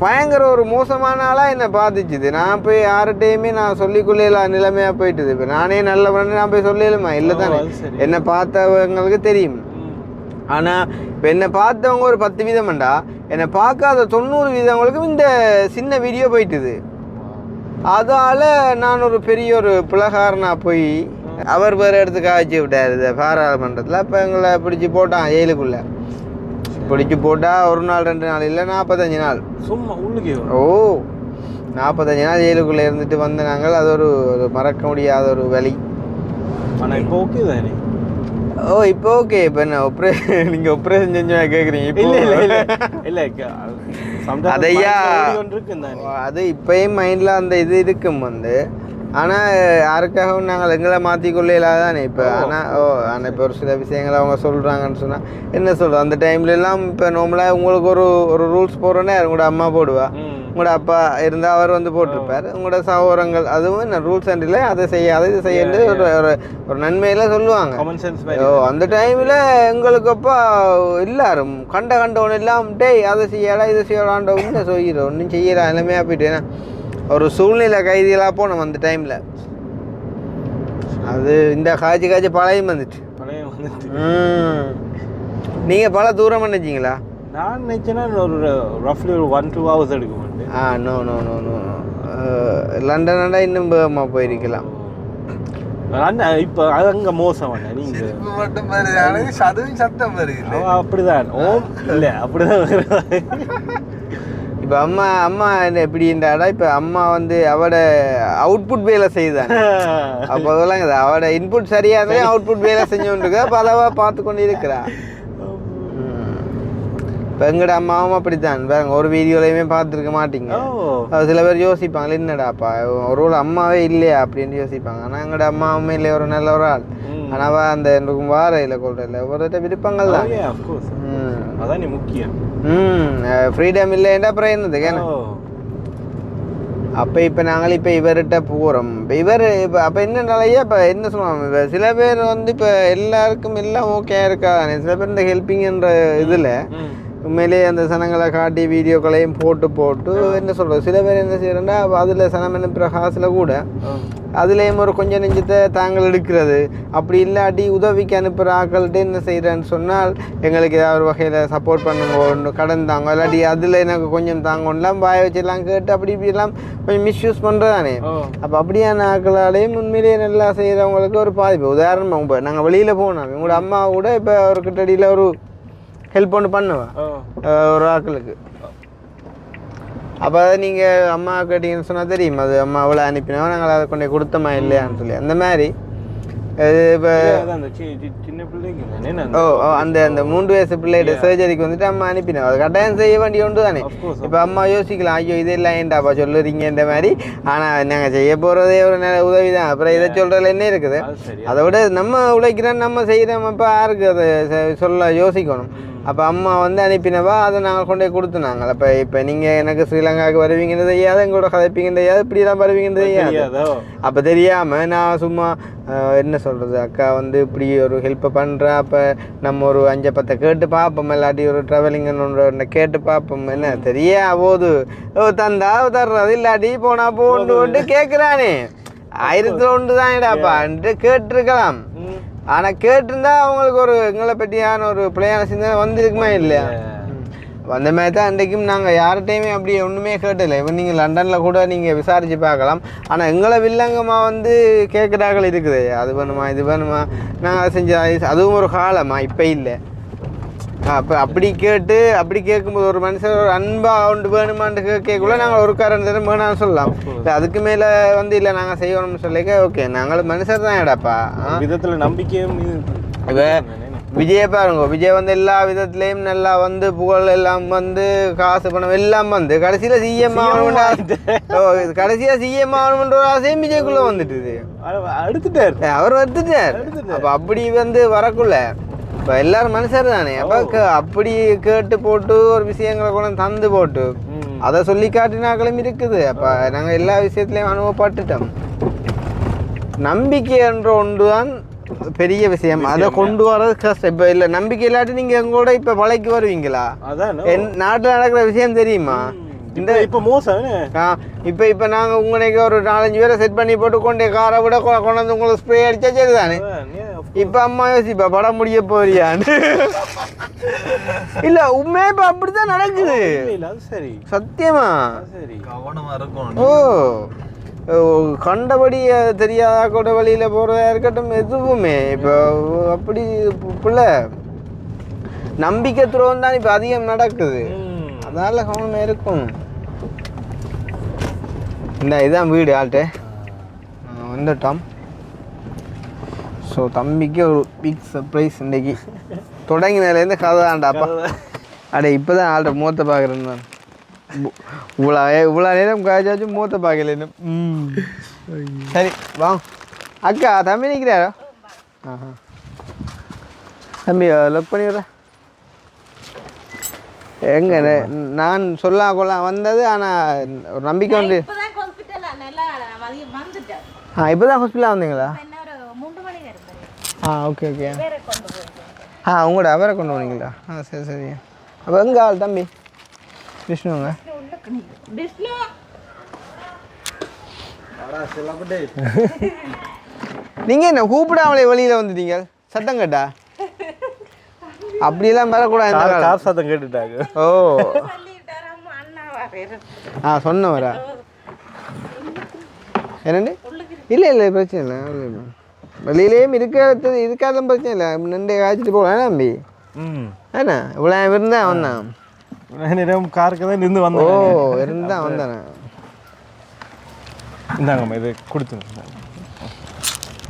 பயங்கர ஒரு மோசமான ஆளாக என்னை பார்த்துச்சுது. நான் போய் யார்கிட்டையுமே நான் சொல்லிக்கொள்ளல நிலைமையாக போயிட்டுது. இப்போ நானே நல்லவன்னு நான் போய் சொல்லலுமா? இல்லை தானே, என்னை பார்த்தவங்களுக்கு தெரியும். ஆனால் இப்போ என்னை பார்த்தவங்க ஒரு 10 வீதம்டா, என்னை பார்க்காத 90 வீதவங்களுக்கும் இந்த சின்ன வீடியோ போயிட்டுது. அதால் நான் ஒரு பெரிய ஒரு பிளகாரனாக போய் அவர் வேறு இடத்துக்கு காய்ச்சி விட்டார் இது பாராளுமன்றத்தில். அப்போ எங்களை பிடிச்சி போட்டான் ஜெயிலுக்குள்ளே. பிடிச்சி போட்டால் ஒரு நாள் 2 நாள் இல்லை 45 நாள் சும்மா உள்ளுக்கே. ஓ 45 நாள் ஜெயிலுக்குள்ளே இருந்துட்டு வந்த நாங்கள். அது ஒரு மறக்க முடியாத ஒரு வலி. ஆனால் இப்போ ஓகே தானே? ஓ இப்போ ஓகே. இப்போ என்ன நீங்கள் ஆப்ரேஷன் செஞ்சா கேட்குறீங்க? இப்போ இல்லை அதையா அது இப்போயும் மைண்டில் அந்த இது இருக்கும் வந்து. ஆனால் யாருக்காகவும் நாங்கள் எங்களை மாற்றிக்கொள்ள இல்லாதானே இப்போ. ஆனால் இப்போ ஒரு சில விஷயங்கள் அவங்க சொல்கிறாங்கன்னு சொன்னால் என்ன சொல்கிறோம் அந்த டைம்லலாம். இப்போ நார்மலாக உங்களுக்கு ஒரு ரூல்ஸ் போடுறோன்னா உங்களோட அம்மா போடுவா, உங்களோட அப்பா இருந்தால் அவர் வந்து போட்டிருப்பார், உங்களோட சகோதரங்கள் அதுவும் என்ன ரூல்ஸ் அண்ட் இல்லை அதை செய்யாது இது செய்யறது ஒரு நன்மையில் சொல்லுவாங்க. அந்த டைமில் எங்களுக்கு அப்போ எல்லாரும் கண்டவன் எல்லாம் டேய் அதை செய்யடா இதை செய்யலான்ற ஒன்றும் சொல்லிடுறோம் ஒன்றும் செய்யறா எல்லாமே போயிட்டு. ஏன்னா ஒரு சூழ்நிலை கைதிகளாக போனோம் அந்த டைமில். அது இந்த காய்ச்சி பழையம் வந்துட்டு. நீங்கள் பல தூரம் நினைச்சிங்களா? நான் நினச்சேன்னா ஒரு ரஃப்லி ஒரு 1-2 hours எடுக்க மாட்டேன். நோ லண்டனடா இன்னும் வேகமாக போயிருக்கலாம். இப்போ அது அங்கே மோசம் நீங்கள் மட்டும் அதுவும் சத்தம் வருது. அப்படிதான் ஓம் இல்லை அப்படிதான். இப்போ அம்மா என்ன எப்படின்றாடா, இப்போ அம்மா வந்து அவட அவுட்புட் வேலை செய்யுதாங்க. அப்போ அதெல்லாம் அவட இன்புட் சரியாக இருந்தாலும் அவுட்புட் வேலை செஞ்சோன்னு இருக்கா, அப்போ அளவாக பார்த்து கொண்டு இருக்கிறா. இப்போ எங்கட அம்மாவும் அப்படித்தான் பாருங்க, ஒரு வீடியோலையுமே பார்த்துருக்க மாட்டீங்க. சில பேர் யோசிப்பாங்க என்னடாப்பா ஒரு அம்மாவே இல்லையா அப்படின்னு யோசிப்பாங்க. ஆனால் எங்கட அம்மாவுமே இல்லை ஒரு நல்ல ஒரு ஆள். ஆனால் அந்த எனக்கும் வார இல்லை கொள்ற இல்லை ஒருத்த விருப்பங்கள் தான். அதான் முக்கியம். ஃப்ரீடம் இல்லைன்னா அப்புறம் என்னதுக்கு. இப்போ நாங்கள் இப்போ இவர்கிட்ட போகிறோம். இப்போ இவர் இப்போ அப்போ என்னன்னாலையா இப்போ என்ன சொல்லுவாங்க, இப்போ சில பேர் வந்து இப்போ எல்லாருக்கும் எல்லாம் ஓகே இருக்காதானே. சில பேர் இந்த ஹெல்ப்பிங்கன்ற இதில் உண்மையிலேயே அந்த சனங்களை காட்டி வீடியோக்களையும் போட்டு என்ன சொல்கிறது, சில பேர் என்ன செய்யறேன்னா அதில் சனம் அனுப்புகிற காசில் கூட அதுலேயும் ஒரு கொஞ்சம் நெஞ்சத்தை தாங்கள் எடுக்கிறது. அப்படி இல்லாட்டி உதவிக்கு அனுப்புகிற ஆக்கள்கிட்ட என்ன செய்கிறேன்னு சொன்னால் எங்களுக்கு ஏதாவது ஒரு வகையில் சப்போர்ட் பண்ணுங்க, கடன் தாங்க, இல்லாட்டி அதில் எனக்கு கொஞ்சம் தாங்கலாம் வாய வச்செல்லாம் கேட்டு அப்படி இப்படிலாம் கொஞ்சம் மிஸ்யூஸ் பண்ணுறதானே. அப்போ அப்படியான ஆக்களாலேயும் உண்மையிலேயே நல்லா செய்கிறவங்களுக்கு ஒரு பாதிப்பு. உதாரணமாக இப்போ நாங்கள் வெளியில் போனோம், எங்களோட அம்மா கூட இப்போ ஒரு கிட்டடியில் ஒரு ஹெல்ப் ஒன்று பண்ணுவேன் ஒரு ஆக்களுக்கு. அப்போ அதை நீங்கள் அம்மா கேட்டிங்கன்னு சொன்னால் தெரியும், அது அம்மா அவ்வளோ அனுப்பினோம் நாங்கள் அதை கொண்டு கொடுத்தோமா இல்லையான்னு சொல்லி. அந்த மாதிரி இப்போ அந்த 3 வயசு பிள்ளையோட சர்ஜரிக்கு வந்துட்டு அம்மா அனுப்பினோம். அது கட்டாயம் செய்ய வேண்டிய ஒன்று தானே. இப்போ அம்மா யோசிக்கலாம், ஐயோ இதெல்லாம் ஏண்டாப்பா சொல்லுறீங்கன்ற மாதிரி. ஆனால் நாங்கள் செய்ய போகிறதே ஒரு நல்ல உதவி தான். அப்புறம் இதை சொல்கிறதுல என்ன இருக்குது, அதை விட நம்ம உழைக்கிறோம் நம்ம செய்கிறோம். அப்போ யாருக்கு அதை சொல்ல யோசிக்கணும். அப்போ அம்மா வந்து அனுப்பினவா அதை நாங்கள் கொண்டு போய் கொடுத்துனாங்க. இப்போ நீங்கள் எனக்கு ஸ்ரீலங்காவுக்கு வருவீங்கன்னு தெரியாது, எங்களோட கதைப்பீங்கன்னு தெரியாது, இப்படிலாம் வருவீங்கன்னு தெரியாது. அப்போ தெரியாமல் நான் சும்மா என்ன சொல்கிறது, அக்கா வந்து இப்படி ஒரு ஹெல்ப்பை பண்ணுறா, அப்போ நம்ம ஒரு 5-10 கேட்டு பார்ப்போம், இல்லாட்டி ஒரு ட்ராவலிங்கன்னு ஒன்று கேட்டு பார்ப்போம். என்ன தெரியா போது தந்தா தர்றது, இல்லாட்டி போனால் போண்டு கேட்குறானே 1001 தான் இடாப்பான்ட்டு கேட்டிருக்கலாம். ஆனால் கேட்டிருந்தா அவங்களுக்கு ஒரு எங்களை பற்றியான ஒரு பிள்ளையான சிந்தனை வந்திருக்குமா இல்லையா. அந்த மாதிரி தான் இன்றைக்கும் நாங்கள் யார்கிட்டையுமே அப்படி ஒன்றுமே கேட்டலை. இப்போ நீங்கள் லண்டனில் கூட நீங்கள் விசாரித்து பார்க்கலாம். ஆனால் எங்களை வில்லங்கமாக வந்து கேட்குறார்கள் இருக்குது, அது வேணுமா இது வேணுமா, நாங்கள் அதை செஞ்சு அதுவும் ஒரு காலமா இப்போ இல்லை. அப்போ அப்படி கேட்கும்போது ஒரு மனுஷன் ஒரு அன்பாக ஒன்று வேணுமான்னு கேட்கக்குள்ள நாங்கள் ஒரு காரணம் தரம் வேணாம்னு சொல்லலாம். இல்லை அதுக்கு மேலே வந்து இல்லை நாங்கள் செய்யணும்னு சொல்லிக்க ஓகே நாங்கள் மனுஷர் தான் எடாப்பா விதத்தில் நம்பிக்கையும். இப்போ விஜயை பாருங்க, விஜய் வந்து எல்லா விதத்துலேயும் நல்லா வந்து புகழ் எல்லாம் வந்து காசு பணம் எல்லாம் வந்து கடைசியில் சிஎம் ஆகணும்ன்ற ஒரு ஆசையும் விஜய்க்குள்ளே வந்துட்டுது. அவர் எடுத்துட்டார். அப்போ அப்படி வந்து வரக்குள்ள இப்போ எல்லாரும் மனுஷர் தானே. அப்போ அப்படி கேட்டு போட்டு ஒரு விஷயங்களை கூட தந்து போட்டு அதை சொல்லி காட்டினாக்களும் இருக்குது. அப்போ நாங்கள் எல்லா விஷயத்துலையும் அனுபவப்பட்டுட்டோம். நம்பிக்கை என்ற ஒன்று தான் பெரிய விஷயம். அதை கொண்டு வரது கஷ்டம். இப்போ இல்லை நம்பிக்கை இல்லாட்டி நீங்கள் எங்களோட இப்போ பழைக்கு வருவீங்களா? என் நாட்டில் நடக்கிற விஷயம் தெரியுமா? இந்த இப்போ மோசம் இப்போ நாங்கள் உங்களுக்கு ஒரு 4-5 பேரை செட் பண்ணி போட்டு கொண்டே காரை விட கொண்டு வந்து உங்களுக்கு ஸ்ப்ரே அடிச்சா சரி தானே. இப்போ அம்மா யோசிப்பா படம் முடிய போறியான்னு. இல்லை உண்மையா இப்போ அப்படித்தான் நடக்குது. சரி சத்தியமா கவனமா இருக்கும். ஓ கண்டபடி தெரியாத கூட வழியில் போகிறதா இருக்கட்டும் எதுவுமே இப்போ அப்படி பிள்ளை நம்பிக்கை துரோகம் தான் இப்போ அதிகம் நடக்குது. அதனால கவனமாக இருக்கும். இதுதான் வீடு ஆள்கிட்ட வந்துட்டோம். ஸோ தம்பிக்கு ஒரு பிக் சர்ப்ரைஸ் இன்றைக்கி தொடங்கினதுலேருந்து கதை தான்டாப்பா. அடே இப்போ தான் ஆள்கிட்ட முகத்தை பார்க்குறேன் நான். இவ்வளோ நேரம் காய்ச்சாச்சும் மூத்த பார்க்கல இன்னும். சரி வா அக்கா தம்பி நிற்கிறாரோ? தம்பி லொக் பண்ணிடுறேன். எங்க நான் கொள்ளலாம் வந்தது. ஆனால் ஒரு நம்பிக்கை உண்டு. இப்போ தான் ஹாஸ்பிட்டலாக வந்தீங்களா? Okay okay. உங்களோட அவரை கொண்டு போனீங்களா? சரி சரி. அப்போ எங்கே ஆள் தம்பி விஷ்ணுங்க? நீங்க என்ன கூப்பிடாமலே வெளியில வந்துட்டீங்க? சத்தம் கேட்டா? அப்படியெல்லாம் வரக்கூடாது. கார் சத்தம் கேட்டுட்டாங்க. ஓ சொன்னவரா? என்னண்டு? இல்லை பிரச்சனை இல்லை. வெளியிலேயும் இருக்காத பிரச்சனை இல்லை. நின்று காய்ச்சிட்டு போகலாம் தம்பி. ஏண்ணா இவ்வளோ இருந்தா வந்தான் காருக்கு தான் இருந்து வந்தோம். ஓ இருந்தா வந்தானே. இந்தாங்கம்மா இது கொடுத்துருங்க.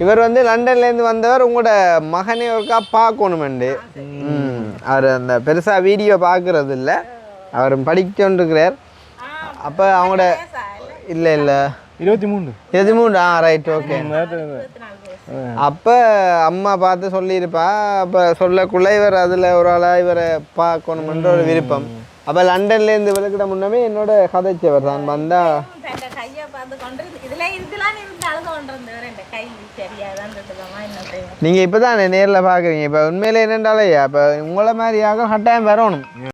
இவர் வந்து லண்டன்லேருந்து வந்தவர். உங்களோட மகனே ஒருக்கா பார்க்கணுமெண்டு. அவர் அந்த பெருசாக வீடியோ பார்க்குறது இல்லை, அவர் படிச்சுருக்கிறார். அப்போ அவங்களோட இல்லை 23 ரைட் ஓகே. அப்போ அம்மா பார்த்து சொல்லியிருப்பா. அப்போ சொல்லக்குள்ள இவர் அதில் ஒரு ஆளாக இவரை பார்க்கணுமென்ற ஒரு விருப்பம். அப்போ லண்டன்லேருந்து விளக்கிட முன்னமே என்னோட கதைச்சவர் தான் வந்தா. நீங்கள் இப்போ தான் நேரில் பார்க்குறீங்க. இப்போ உண்மையிலே என்னென்றாலே இப்போ உங்களை மாதிரியாக கட்டாயம் வரணும்.